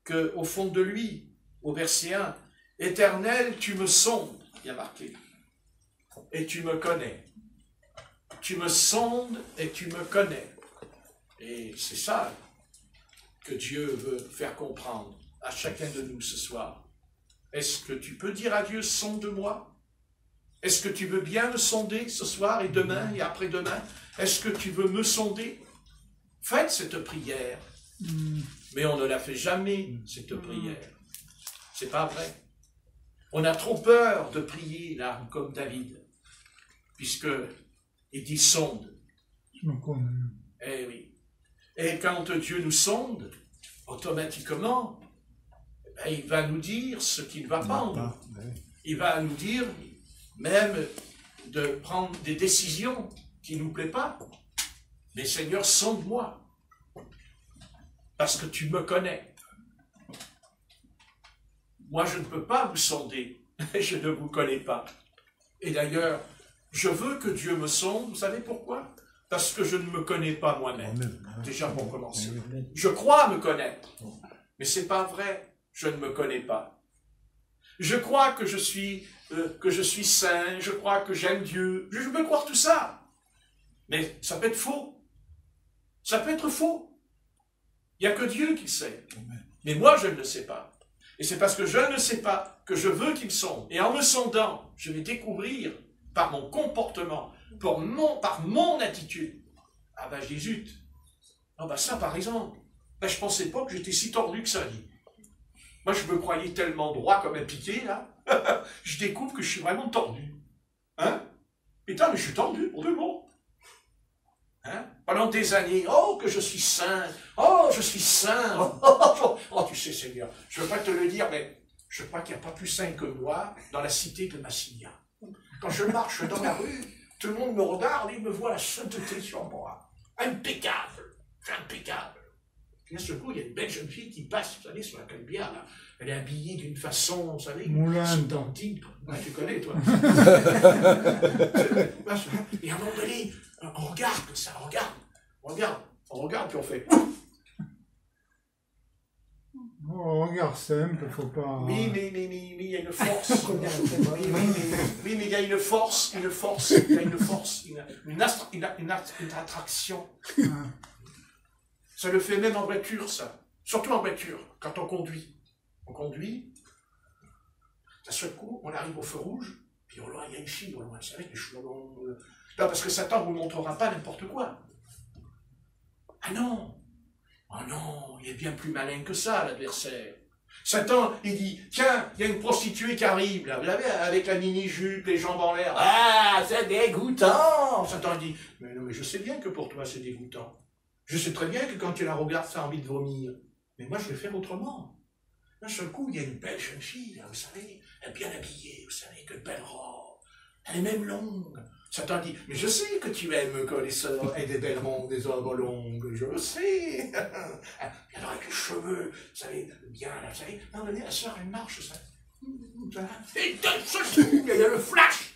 qu'au fond de lui, au verset 1, « Éternel, tu me sondes », il y a marqué, « et tu me connais. Tu me sondes et tu me connais. » Et c'est ça que Dieu veut faire comprendre à chacun de nous ce soir. Est-ce que tu peux dire à Dieu, sonde-moi? Est-ce que tu veux bien me sonder ce soir et demain et après-demain? Est-ce que tu veux me sonder? Faites cette prière. Mais on ne la fait jamais, cette prière. C'est pas vrai. On a trop peur de prier, là, comme David, puisque il dit sonde. Eh oui. Et quand Dieu nous sonde, automatiquement, il va nous dire ce qui ne va pas en nous. Il va nous dire même de prendre des décisions qui ne nous plaisent pas. Mais Seigneur, sonde-moi, parce que tu me connais. Moi, je ne peux pas vous sonder, je ne vous connais pas. Et d'ailleurs, je veux que Dieu me sonde, vous savez pourquoi? Parce que je ne me connais pas moi-même, déjà pour commencer. Je crois me connaître, mais c'est pas vrai, je ne me connais pas. Je crois que je suis saint, je crois que j'aime Dieu, je peux croire tout ça. Mais ça peut être faux. Ça peut être faux. Il n'y a que Dieu qui sait. Mais moi, je ne le sais pas. Et c'est parce que je ne sais pas que je veux qu'il me sonde. Et en me sondant, je vais découvrir par mon comportement, par mon attitude. Ah ben, je dis zut. Ah ben ça, par exemple, ben, je ne pensais pas que j'étais si tordu que ça, dit. Moi, je me croyais tellement droit comme un piqué, là. Je découvre que je suis vraiment tordu. Hein? Putain, mais je suis tordu pour tout le monde. Hein? Pendant des années, oh, que je suis saint, oh, je suis saint, oh, tu sais, Seigneur, je ne veux pas te le dire, mais je crois qu'il n'y a pas plus saint que moi dans la cité de Massilia. Quand je marche dans la rue, tout le monde me regarde et me voit la sainteté sur moi. Impeccable, impeccable. Puis d'un seul coup, il y a une belle jeune fille qui passe, vous savez, sur la Canebière, là. Elle est habillée d'une façon, vous savez, identique. Ouais, tu connais, toi. Et à un moment donné, on regarde comme ça, on regarde, puis on fait. Oh, regarde simple, faut pas. Oui, mais il y a une force. Oui, mais il y a une force, une attraction. Ça le fait même en voiture, ça. Surtout en voiture, quand on conduit. On conduit, d'un seul coup, on arrive au feu rouge, puis au loin, il y a une fille, au loin, vous savez, les cheveux longs. Non, parce que Satan ne vous montrera pas n'importe quoi. Ah non! Oh non, il est bien plus malin que ça, l'adversaire. Satan, il dit, tiens, il y a une prostituée qui arrive, là, vous savez, avec la mini-jupe, les jambes en l'air. Ah, c'est dégoûtant! Satan dit, mais non, mais je sais bien que pour toi, c'est dégoûtant. Je sais très bien que quand tu la regardes, ça a envie de vomir. Mais moi, je vais faire autrement. D'un seul coup, il y a une belle jeune fille, là, vous savez, elle est bien habillée, vous savez, que belle robe. Elle est même longue. Satan dit, mais je sais que tu aimes que les sœurs aient des belles robes, des robes longues, je le sais. Alors avec les cheveux, vous savez, bien, là, vous savez, non, la sœur, elle marche, ça. Et d'un seul coup, il y a le flash.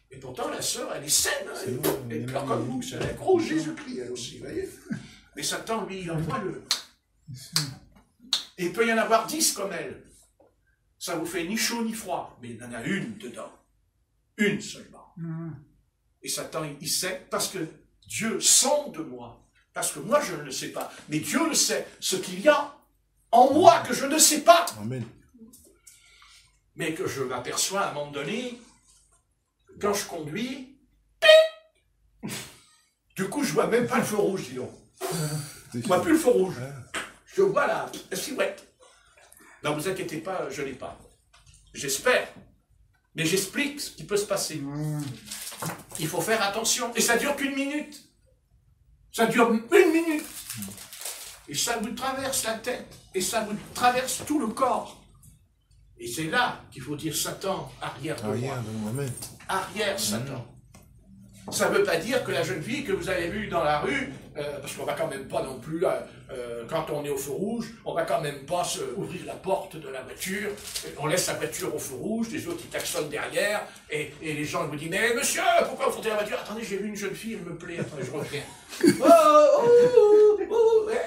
Et pourtant, la sœur, elle est saine, hein, elle est pleure comme vous, c'est un gros Jésus-Christ, elle aussi, vous voyez. Mais Satan, lui, il envoie le... Et il peut y en avoir 10 comme elle. Ça vous fait ni chaud ni froid, mais il y en a une dedans. Une seulement. Et Satan, il sait, parce que Dieu sonde moi. Parce que moi, je ne le sais pas. Mais Dieu le sait. Ce qu'il y a en moi que je ne sais pas. Amen. Mais que je m'aperçois à un moment donné, quand je conduis, du coup, je vois même pas le feu rouge, dis donc. Je vois plus le feu rouge. Je vois la silhouette. Non, vous inquiétez pas, je ne l'ai pas. J'espère. Mais j'explique ce qui peut se passer. Il faut faire attention. Et ça dure qu'une minute. Ça dure une minute. Et ça vous traverse la tête. Et ça vous traverse tout le corps. Et c'est là qu'il faut dire Satan, arrière de moi. Arrière, Satan. Ça ne veut pas dire que la jeune fille que vous avez vue dans la rue, parce qu'on ne va quand même pas non plus, quand on est au feu rouge, on ne va quand même pas ouvrir la porte de la voiture, on laisse la voiture au feu rouge, les autres ils klaxonnent derrière, et les gens ils vous disent, mais monsieur, pourquoi vous sortez la voiture? Attendez, j'ai vu une jeune fille, elle me plaît, attendez, je reviens.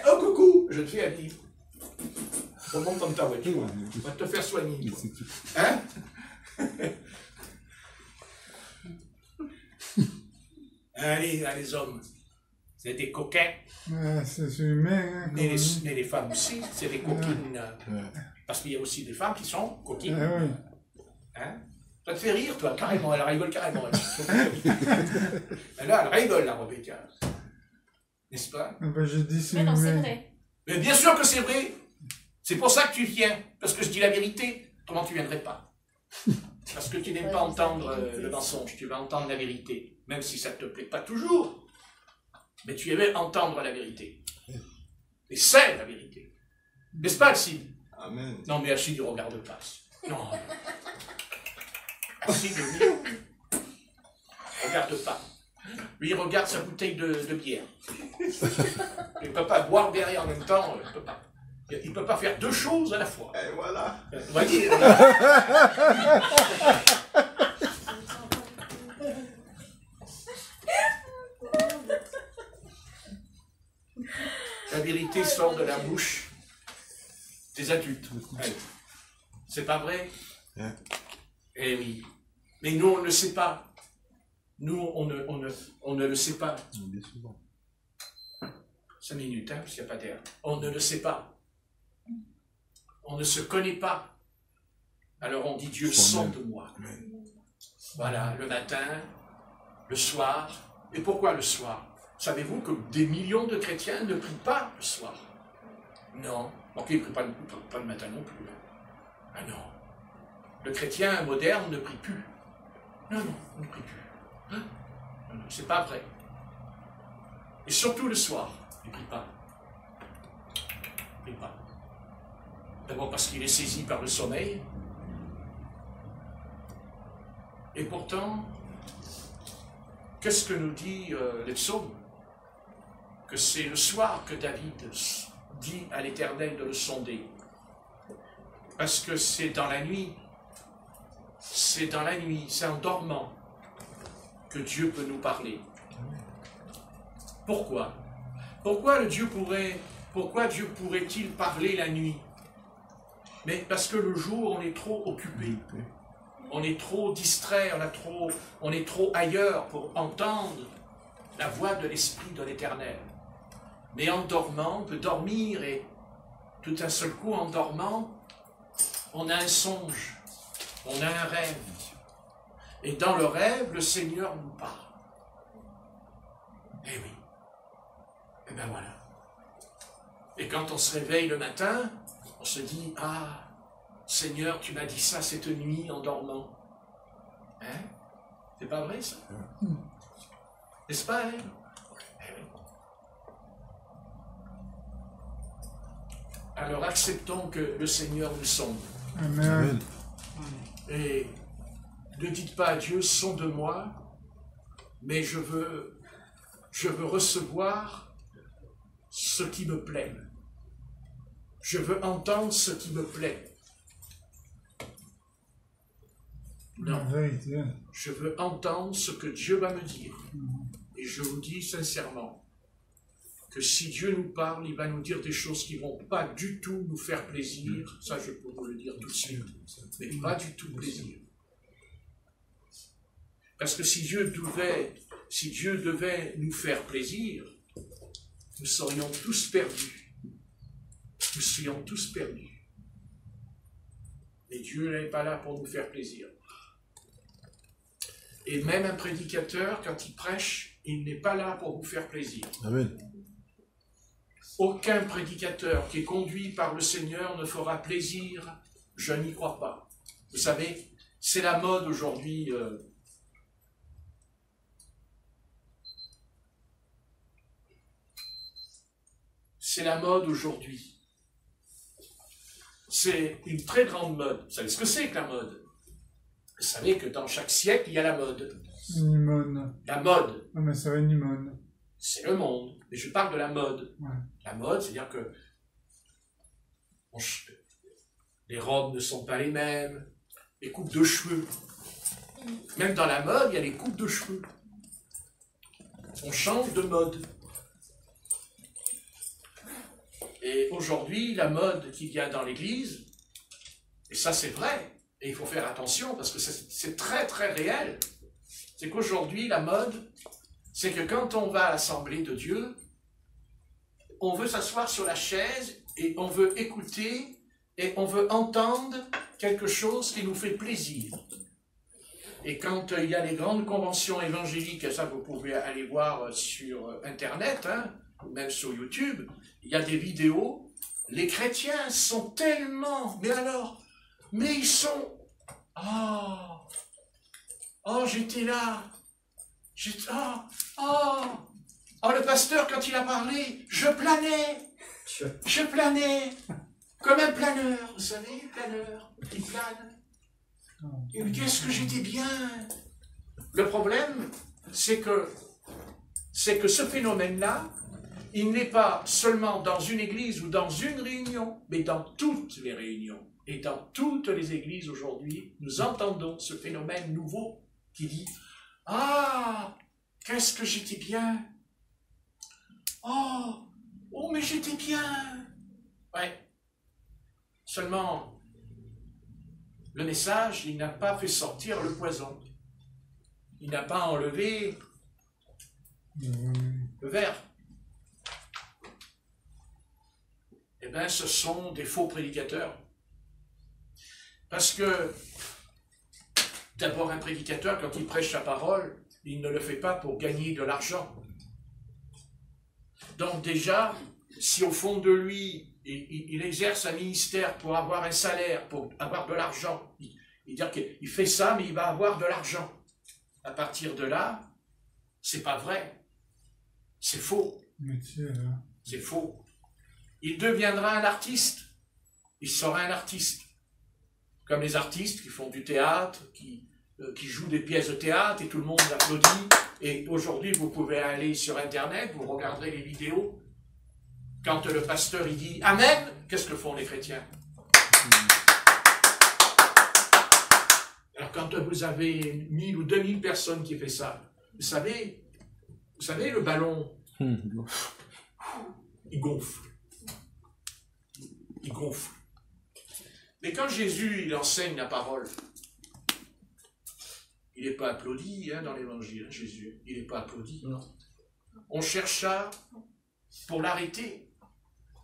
Oh, coucou, je te fais un livre. Remonte dans ta voiture. On va te faire soigner. Hein? Allez, les hommes. C'est des coquins. C'est humain. Hein, Mais les femmes aussi, c'est des coquines. Parce qu'il y a aussi des femmes qui sont coquines. Oui. Hein? Ça te fait rire, toi, carrément. Elle rigole carrément. Elle rigole, la Rebecca. N'est-ce pas? Ben, je dis c'est Mais non, c'est humain. vrai. Mais bien sûr que c'est vrai. C'est pour ça que tu viens. Parce que je dis la vérité. Autrement, tu ne viendrais pas. Parce que tu n'aimes pas entendre le mensonge. Tu vas entendre la vérité. Même si ça ne te plaît pas toujours. Mais tu aimais entendre la vérité. Et c'est la vérité. N'est-ce pas, Alcide? Amen. Non, mais Alcide, il ne regarde pas. Non. Alcide, lui, il ne regarde pas. Lui, il regarde sa bouteille de bière. Il ne peut pas boire bière et en même temps, il ne peut pas. Il ne peut pas faire deux choses à la fois. Et voilà. On va dire. La vérité sort de la bouche des adultes. C'est pas vrai? Eh oui. Mais nous, on ne le sait pas. Nous, on ne le sait pas. 5 minutes, hein, parce qu'il n'y a pas d'air. On ne le sait pas. On ne se connaît pas. Alors on dit Dieu sonde moi. Voilà, le matin, le soir. Et pourquoi le soir? Savez-vous que des millions de chrétiens ne prient pas le soir? Non. Ok, ils ne prient pas le matin non plus. Ah non. Le chrétien moderne ne prie plus. Non, il ne prie plus. Hein? Non, c'est pas vrai. Et surtout le soir, il ne prie pas. Il ne prie pas. D'abord parce qu'il est saisi par le sommeil. Et pourtant, qu'est-ce que nous dit les psaumes? Que c'est le soir que David dit à l'Éternel de le sonder. Parce que c'est dans la nuit, c'est en dormant que Dieu peut nous parler. Pourquoi? Pourquoi Dieu pourrait-il parler la nuit? Mais parce que le jour, on est trop occupé. On est trop distrait, on est trop ailleurs pour entendre la voix de l'Esprit de l'Éternel. Mais en dormant, on peut dormir et tout d'un seul coup, en dormant, on a un songe, on a un rêve. Et dans le rêve, le Seigneur nous parle. Eh oui. Et bien voilà. Et quand on se réveille le matin, on se dit, ah, Seigneur, tu m'as dit ça cette nuit en dormant. Hein? C'est pas vrai ça? N'est-ce pas, hein? Eh oui. Alors acceptons que le Seigneur nous sonde. Amen. Et ne dites pas à Dieu, sonde-moi, mais je veux recevoir ce qui me plaît. Je veux entendre ce qui me plaît. Non, je veux entendre ce que Dieu va me dire. Et je vous dis sincèrement que si Dieu nous parle, il va nous dire des choses qui ne vont pas du tout nous faire plaisir. Ça, je peux vous le dire tout de suite. Mais pas du tout plaisir. Parce que si Dieu devait nous faire plaisir, nous serions tous perdus. Nous serions tous perdus. Et Dieu n'est pas là pour nous faire plaisir. Et même un prédicateur, quand il prêche, il n'est pas là pour vous faire plaisir. Amen. Aucun prédicateur qui est conduit par le Seigneur ne fera plaisir, je n'y crois pas. Vous savez, c'est la mode aujourd'hui. C'est la mode aujourd'hui. C'est une très grande mode. Vous savez ce que c'est que la mode? Vous savez que dans chaque siècle, il y a la mode. Nimone. La mode. Ah, mais ça va, Nimone. C'est le monde. Mais je parle de la mode. Ouais. La mode, c'est-à-dire que les robes ne sont pas les mêmes, les coupes de cheveux. Même dans la mode, il y a les coupes de cheveux. On change de mode. Et aujourd'hui, la mode qu'il y a dans l'Église, et ça c'est vrai, et il faut faire attention parce que c'est très très réel, c'est qu'aujourd'hui, la mode, c'est que quand on va à l'Assemblée de Dieu, on veut s'asseoir sur la chaise et on veut écouter et on veut entendre quelque chose qui nous fait plaisir. Et quand il y a les grandes conventions évangéliques, ça vous pouvez aller voir sur Internet, hein, ou même sur YouTube, il y a des vidéos, les chrétiens sont tellement, mais ils sont, j'étais là, le pasteur quand il a parlé, je planais, comme un planeur, vous savez, planeur, il plane. Et qu'est-ce que j'étais bien! Le problème, c'est que ce phénomène-là, il n'est pas seulement dans une église ou dans une réunion, mais dans toutes les réunions. Et dans toutes les églises aujourd'hui, nous entendons ce phénomène nouveau qui dit « Ah, qu'est-ce que j'étais bien! Oh, mais j'étais bien! » Ouais. Seulement, le message, il n'a pas fait sortir le poison. Il n'a pas enlevé le verre. Eh bien, ce sont des faux prédicateurs. Parce que, d'abord, un prédicateur, quand il prêche sa parole, il ne le fait pas pour gagner de l'argent. Donc déjà, si au fond de lui, il exerce un ministère pour avoir un salaire, pour avoir de l'argent, il dit qu'il fait ça, mais il va avoir de l'argent. À partir de là, c'est pas vrai. C'est faux. C'est faux. Il deviendra un artiste. Il sera un artiste. Comme les artistes qui font du théâtre, qui jouent des pièces de théâtre et tout le monde applaudit. Et aujourd'hui, vous pouvez aller sur Internet, vous regarderez les vidéos. Quand le pasteur il dit « Amen », qu'est-ce que font les chrétiens? Alors quand vous avez 1000 ou 2000 personnes qui font ça, vous savez le ballon, il gonfle. Il gonfle. Mais quand Jésus il enseigne la parole, il n'est pas applaudi dans l'évangile, Jésus. Il n'est pas applaudi. Non. On chercha pour l'arrêter.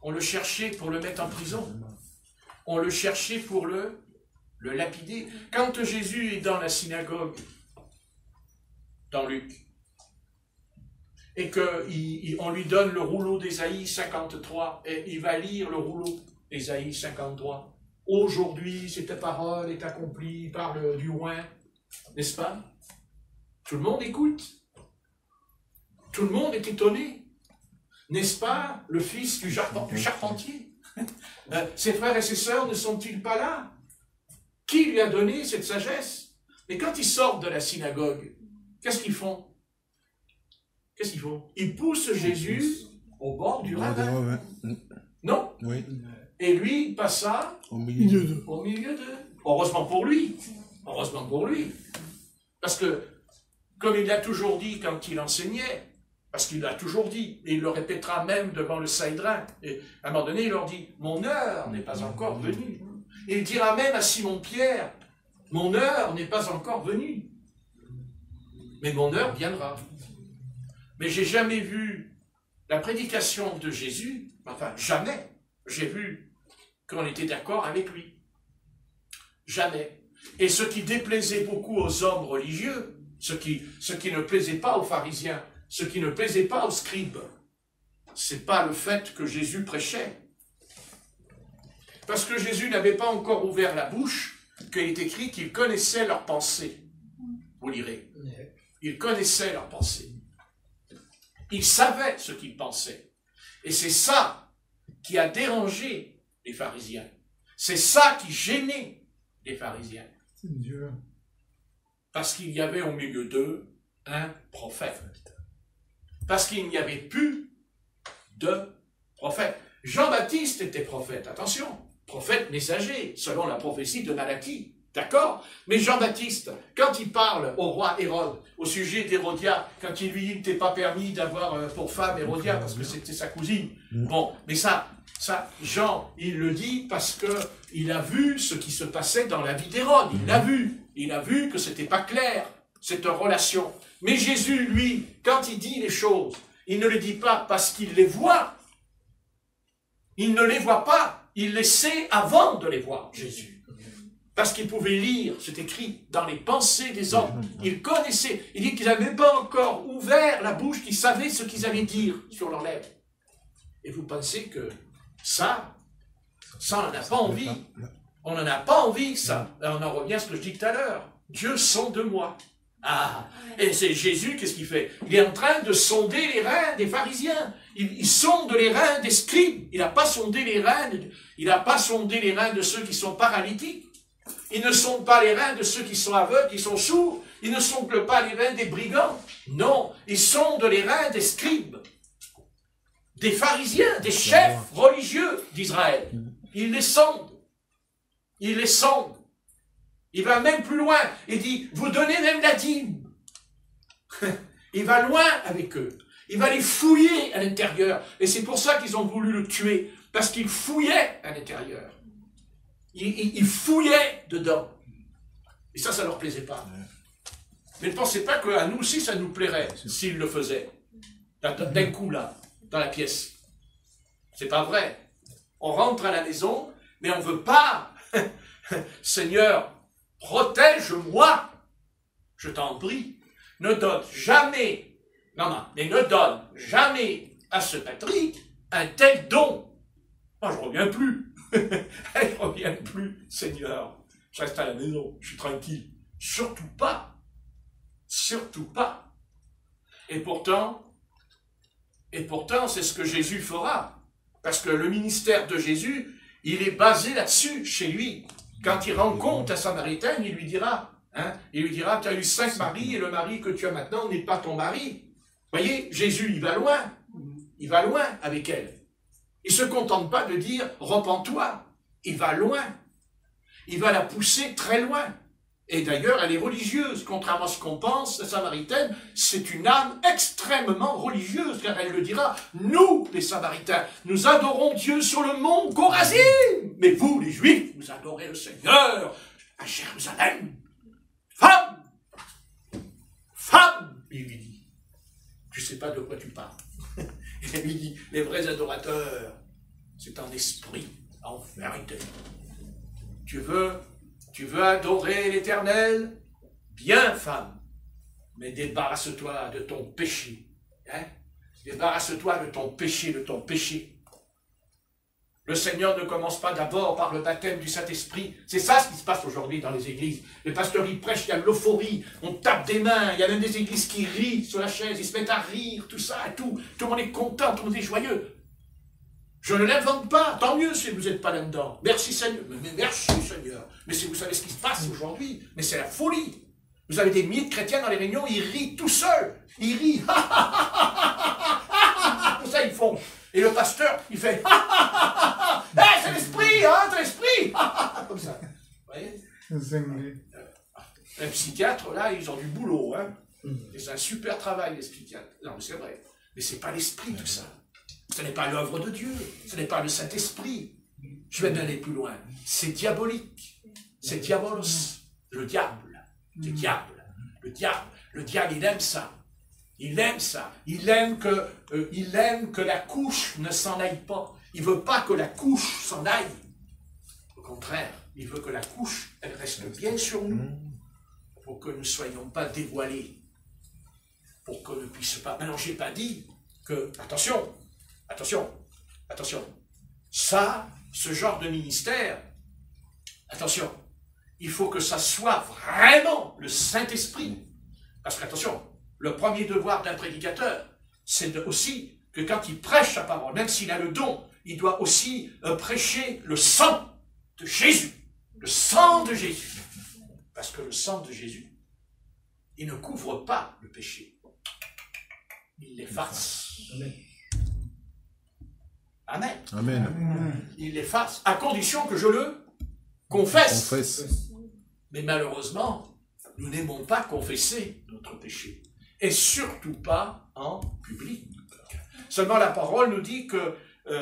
On le cherchait pour le mettre en prison. On le cherchait pour le lapider. Quand Jésus est dans la synagogue, dans Luc, et qu'on lui donne le rouleau d'Ésaïe 53, et il va lire le rouleau d'Ésaïe 53. Aujourd'hui, cette parole est accomplie par du loin, n'est-ce pas? Tout le monde écoute. Tout le monde est étonné. N'est-ce pas le fils du charpentier? Ses frères et ses sœurs ne sont-ils pas là? Qui lui a donné cette sagesse? Mais quand ils sortent de la synagogue, qu'est-ce qu'ils font? Qu'est-ce qu'ils font? Ils poussent Jésus au bord du ravin. Non? Oui. Et lui passa au milieu d'eux. Heureusement pour lui. Heureusement pour lui. Parce que, comme il l'a toujours dit quand il enseignait, parce qu'il l'a toujours dit, et il le répétera même devant le Saïdrin, et à un moment donné, il leur dit « Mon heure n'est pas encore venue ». Et il dira même à Simon-Pierre « Mon heure n'est pas encore venue, mais mon heure viendra ». Mais j'ai jamais vu la prédication de Jésus, enfin jamais, j'ai vu qu'on était d'accord avec lui. Jamais. Et ce qui déplaisait beaucoup aux hommes religieux, ce qui ne plaisait pas aux pharisiens, ce qui ne plaisait pas aux scribes, c'est pas le fait que Jésus prêchait. Parce que Jésus n'avait pas encore ouvert la bouche, qu'il est écrit qu'il connaissait leurs pensées. Vous lirez. Il connaissait leurs pensées. Il savait ce qu'ils pensaient. Et c'est ça qui a dérangé les pharisiens. C'est ça qui gênait les pharisiens. C'est Dieu. Parce qu'il y avait au milieu d'eux un prophète. Parce qu'il n'y avait plus de prophète. Jean-Baptiste était prophète, attention, prophète messager, selon la prophétie de Malachie, d'accord? Mais Jean-Baptiste, quand il parle au roi Hérode, au sujet d'Hérodia, quand il lui dit « t'es pas permis d'avoir pour femme Hérodia, parce que c'était sa cousine », bon, mais ça, Ça, Jean, il le dit parce qu'il a vu ce qui se passait dans la vie d'Hérode. Il l'a vu. Il a vu que c'était pas clair, cette relation. Mais Jésus, lui, quand il dit les choses, il ne les dit pas parce qu'il les voit. Il ne les voit pas. Il les sait avant de les voir, Jésus. Parce qu'il pouvait lire, c'est écrit, dans les pensées des hommes. Il connaissait. Il dit qu'ils n'avaient pas encore ouvert la bouche, qu'ils savaient ce qu'ils allaient dire sur leurs lèvres. Et vous pensez que ça, on n'en a pas envie. On n'en a pas envie, ça. On en revient à ce que je dis tout à l'heure. Dieu sonde moi. Ah, et c'est Jésus, qu'est-ce qu'il fait? Il est en train de sonder les reins des pharisiens. Il sonde les reins des scribes. Il n'a pas sondé les reins, de ceux qui sont paralytiques. Il ne sonde pas les reins de ceux qui sont aveugles, qui sont sourds. Il ne sonde pas les reins des brigands. Non, il sonde les reins des scribes, des pharisiens, des chefs religieux d'Israël. Il les sonde. Il les sonde. Il va même plus loin. Il dit, vous donnez même la dîme. Il va loin avec eux. Il va les fouiller à l'intérieur. Et c'est pour ça qu'ils ont voulu le tuer. Parce qu'il fouillait à l'intérieur. Il fouillait dedans. Et ça leur plaisait pas. Mais ne pensez pas qu'à nous aussi, ça nous plairait s'il le faisait. D'un coup, là, dans la pièce. C'est pas vrai. On rentre à la maison, mais on veut pas. Seigneur, protège-moi. Je t'en prie. Ne donne jamais, mais ne donne jamais à ce Patrick un tel don. Moi, je reviens plus. Je reviens plus, Seigneur. Je reste à la maison, je suis tranquille. Surtout pas. Surtout pas. Et pourtant, c'est ce que Jésus fera. Parce que le ministère de Jésus, il est basé là-dessus, chez lui. Quand il rencontre la Samaritaine, il lui dira, tu as eu 5 maris et le mari que tu as maintenant n'est pas ton mari. Vous voyez, Jésus, il va loin. Il va loin avec elle. Il ne se contente pas de dire « repens-toi ». Il va loin. Il va la pousser très loin. Et d'ailleurs, elle est religieuse. Contrairement à ce qu'on pense, la Samaritaine, c'est une âme extrêmement religieuse, car elle le dira « Nous, les Samaritains, nous adorons Dieu sur le mont Chorazim. Mais vous, les Juifs, vous adorez le Seigneur à Jérusalem. Femme, il lui dit. Je ne sais pas de quoi tu parles. Il lui dit, les vrais adorateurs, c'est en esprit, en vérité. Tu veux adorer l'Éternel? Bien, femme, mais débarrasse-toi de ton péché. Débarrasse-toi de ton péché, Le Seigneur ne commence pas d'abord par le baptême du Saint-Esprit. C'est ça ce qui se passe aujourd'hui dans les églises. Les pasteurs, ils prêchent, il y a l'euphorie, on tape des mains, il y a même des églises qui rient sur la chaise, ils se mettent à rire, tout ça, tout le monde est content, tout le monde est joyeux. Je ne l'invente pas, tant mieux si vous n'êtes pas là-dedans. Merci Seigneur, mais merci Seigneur. Mais si vous savez ce qui se passe aujourd'hui, mais c'est la folie. Vous avez des milliers de chrétiens dans les réunions, ils rient tout seuls. Ils rient. Tout ça, ils font. Et le pasteur, il fait c'est l'esprit, c'est l'esprit. Comme ça. Vous voyez? Un psychiatre, là, ils ont du boulot. Et c'est un super travail, les psychiatres. Non, mais c'est vrai. Mais c'est pas l'esprit, tout ça. Ce n'est pas l'œuvre de Dieu. Ce n'est pas le Saint-Esprit. Je vais aller plus loin. C'est diabolique. C'est diabolos. Le diable. Le diable. Le diable, il aime ça. Il aime ça. Il aime que la couche ne s'en aille pas. Il ne veut pas que la couche s'en aille. Au contraire, il veut que la couche, elle reste bien sur nous. Pour que nous ne soyons pas dévoilés. Pour qu'on ne puisse pas... Maintenant, je n'ai pas dit que... Attention. Ça, ce genre de ministère, attention, il faut que ça soit vraiment le Saint-Esprit. Parce qu'attention, le premier devoir d'un prédicateur, c'est aussi que quand il prêche sa parole, même s'il a le don, il doit aussi prêcher le sang de Jésus. Le sang de Jésus. Parce que le sang de Jésus, il ne couvre pas le péché. Il l'efface. Amen. Il l'efface, à condition que je le confesse. Mais malheureusement, nous n'aimons pas confesser notre péché. Et surtout pas en public. Seulement la parole nous dit que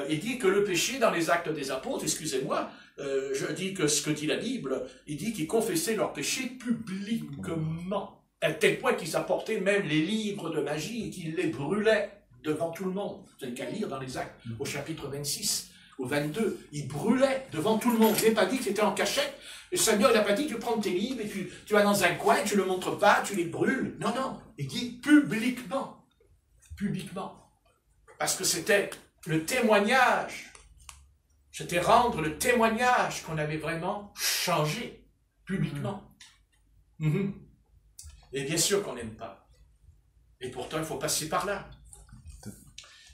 il dit que le péché dans les Actes des Apôtres, excusez-moi, je dis que ce que dit la Bible, il dit qu'ils confessaient leurs péchés publiquement, à tel point qu'ils apportaient même les livres de magie et qu'ils les brûlaient devant tout le monde. Vous n'avez qu'à lire dans les Actes, au chapitre 26, au 22, ils brûlaient devant tout le monde. Je n'ai pas dit que c'était en cachette. Le Seigneur n'a pas dit que tu prends tes livres et tu vas dans un coin, tu ne le montres pas, tu les brûles. Non, non, il dit publiquement. Publiquement. Parce que c'était le témoignage. C'était rendre le témoignage qu'on avait vraiment changé publiquement. Et bien sûr qu'on n'aime pas. Et pourtant, il faut passer par là.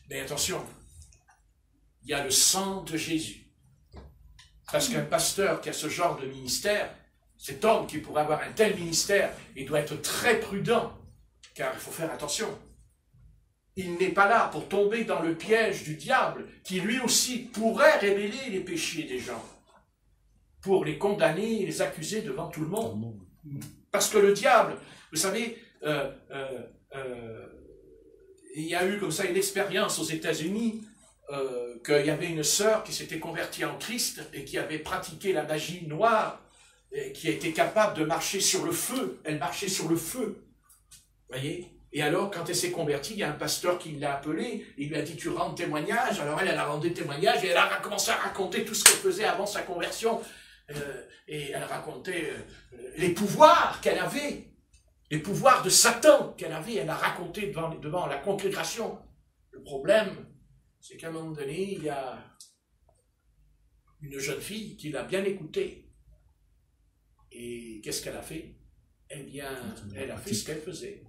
Mais attention, il y a le sang de Jésus. Parce qu'un pasteur qui a ce genre de ministère, cet homme qui pourrait avoir un tel ministère, il doit être très prudent, car il faut faire attention. Il n'est pas là pour tomber dans le piège du diable, qui lui aussi pourrait révéler les péchés des gens, pour les condamner et les accuser devant tout le monde. Parce que le diable, vous savez, il y a eu comme ça une expérience aux États-Unis, qu'il y avait une sœur qui s'était convertie en Christ et qui avait pratiqué la magie noire, et qui était capable de marcher sur le feu. Elle marchait sur le feu. Voyez? Et alors, quand elle s'est convertie, il y a un pasteur qui l'a appelée, il lui a dit, tu rends témoignage. Alors elle a rendu témoignage et elle a commencé à raconter tout ce qu'elle faisait avant sa conversion. Et elle racontait les pouvoirs qu'elle avait, les pouvoirs de Satan qu'elle avait. Elle a raconté devant la congrégation. Le problème, c'est qu'à un moment donné, il y a une jeune fille qui l'a bien écoutée. Et qu'est-ce qu'elle a fait? Eh bien, elle a fait ce qu'elle faisait.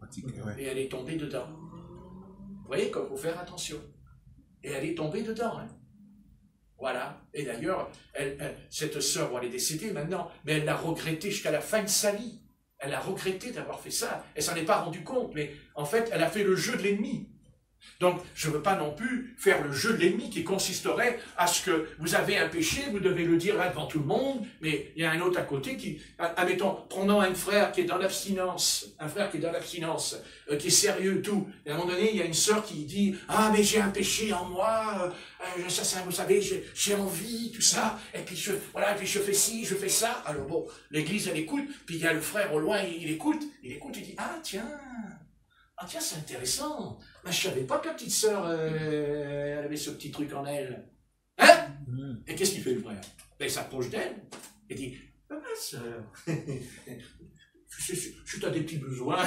Et elle est tombée dedans. Vous voyez qu'il faut faire attention. Et elle est tombée dedans. Hein. Voilà. Et d'ailleurs, cette sœur, bon, elle est décédée maintenant, mais elle l'a regretté jusqu'à la fin de sa vie. Elle a regretté d'avoir fait ça. Elle s'en est pas rendue compte, mais en fait, elle a fait le jeu de l'ennemi. Donc, je ne veux pas non plus faire le jeu de l'ennemi qui consisterait à ce que vous avez un péché, vous devez le dire là devant tout le monde, mais il y a un autre à côté qui, admettons, prenons un frère qui est dans l'abstinence, qui est sérieux, tout. Et à un moment donné, il y a une sœur qui dit, ah, mais j'ai un péché en moi, ça, vous savez, j'ai envie, tout ça, et puis voilà, puis je fais ci, je fais ça. Alors bon, l'église, elle écoute, puis il y a le frère au loin, il écoute, il dit, ah, tiens, c'est intéressant. Mais je savais pas que la petite sœur, elle avait ce petit truc en elle. Hein? Et qu'est-ce qu'il fait le frère? Ben, il s'approche d'elle et dit, ma sœur, je t'as des petits besoins.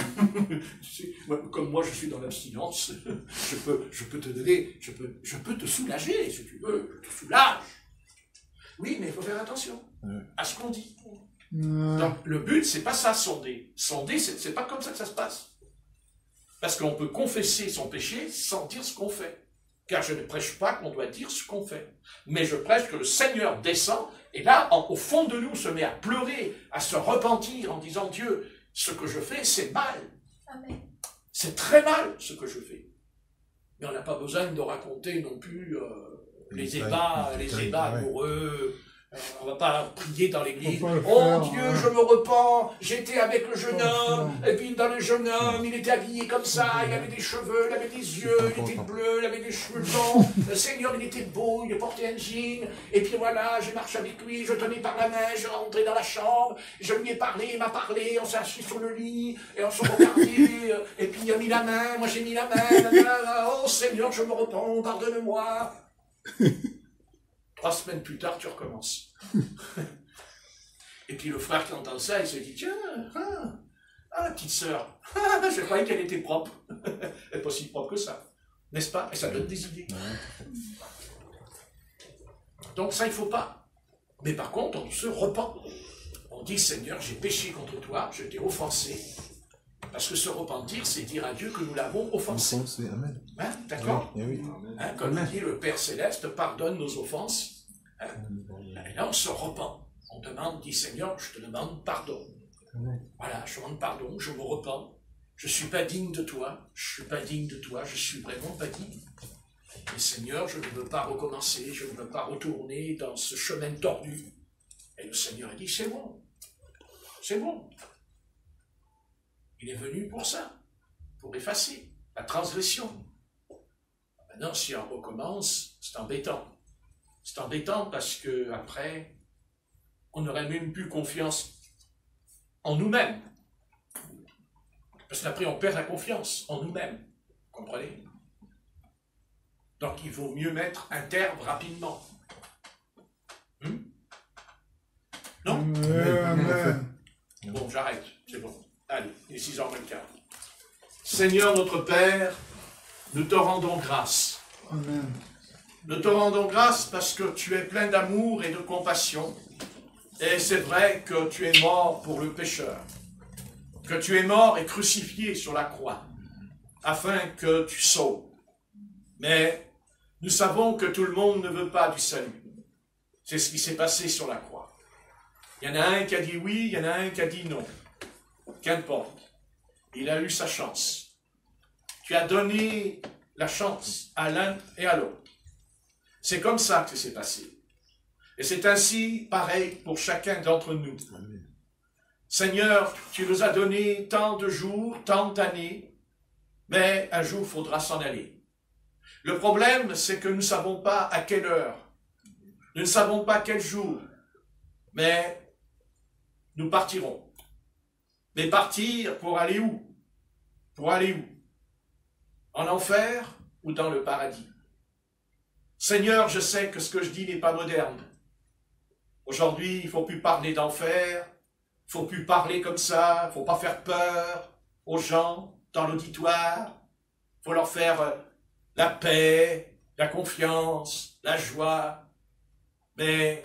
Comme moi, je suis dans l'abstinence. Je peux te donner, je peux te soulager, si tu veux. Je te soulage. Oui, mais il faut faire attention à ce qu'on dit. Donc, le but, c'est pas ça, sonder. Sonder, c'est pas comme ça que ça se passe. Parce qu'on peut confesser son péché sans dire ce qu'on fait. Car je ne prêche pas qu'on doit dire ce qu'on fait. Mais je prêche que le Seigneur descend, et là, au fond de nous, se met à pleurer, à se repentir en disant, Dieu, ce que je fais, c'est mal. Amen. C'est très mal, ce que je fais. Mais on n'a pas besoin de raconter non plus les ébats amoureux. On ne va pas prier dans l'église. Oh Dieu, je me repens, j'étais avec le jeune homme, et puis dans le jeune homme, il était habillé comme ça, il avait des cheveux, il avait des yeux, il était bleu, il avait des cheveux longs, le Seigneur, il était beau, il portait un jean, et puis voilà, je marche avec lui, je tenais par la main, je rentrais dans la chambre, je lui ai parlé, il m'a parlé, on s'est assis sur le lit, et on se regardait, et puis il a mis la main, moi j'ai mis la main, oh Seigneur, je me repens, pardonne-moi. 3 semaines plus tard, tu recommences. Et puis le frère qui entend ça, il se dit, tiens, la petite sœur, je croyais qu'elle était propre. Elle n'est pas si propre que ça, n'est-ce pas? Et ça donne des idées. Donc ça, il ne faut pas. Mais par contre, on se repent. On dit, Seigneur, j'ai péché contre toi, je t'ai offensé. Parce que se repentir, c'est dire à Dieu que nous l'avons offensé. Amen. Hein, d'accord? Oui. Hein, comme dit le Père Céleste, pardonne nos offenses. Hein? Et là, on se repent. On demande, dit Seigneur, je te demande pardon. Voilà, je demande pardon, je me repens. Je ne suis pas digne de toi. Je ne suis pas digne de toi. Je suis vraiment pas digne. Et Seigneur, je ne veux pas recommencer. Je ne veux pas retourner dans ce chemin tordu. Et le Seigneur a dit, c'est bon. C'est bon. Il est venu pour ça. Pour effacer la transgression. Maintenant, si on recommence, c'est embêtant. C'est embêtant parce que après, on n'aurait même plus confiance en nous-mêmes. Parce qu'après, on perd la confiance en nous-mêmes. Vous comprenez? Donc, il vaut mieux mettre un terme rapidement. Non? Bon, j'arrête. C'est bon. Allez, il est 6h moins le quart. Seigneur notre Père, nous te rendons grâce. Amen. Nous te rendons grâce parce que tu es plein d'amour et de compassion. Et c'est vrai que tu es mort pour le pécheur. Que tu es mort et crucifié sur la croix, afin que tu sauves. Mais nous savons que tout le monde ne veut pas du salut. C'est ce qui s'est passé sur la croix. Il y en a un qui a dit oui, il y en a un qui a dit non. Qu'importe. Il a eu sa chance. Tu as donné la chance à l'un et à l'autre. C'est comme ça que c'est passé. Et c'est ainsi, pareil, pour chacun d'entre nous. Seigneur, tu nous as donné tant de jours, tant d'années, mais un jour, il faudra s'en aller. Le problème, c'est que nous ne savons pas à quelle heure, nous ne savons pas quel jour, mais nous partirons. Mais partir pour aller où? Pour aller où? En enfer ou dans le paradis? Seigneur, je sais que ce que je dis n'est pas moderne. Aujourd'hui, il ne faut plus parler d'enfer, il ne faut plus parler comme ça, il ne faut pas faire peur aux gens dans l'auditoire, il faut leur faire la paix, la confiance, la joie. Mais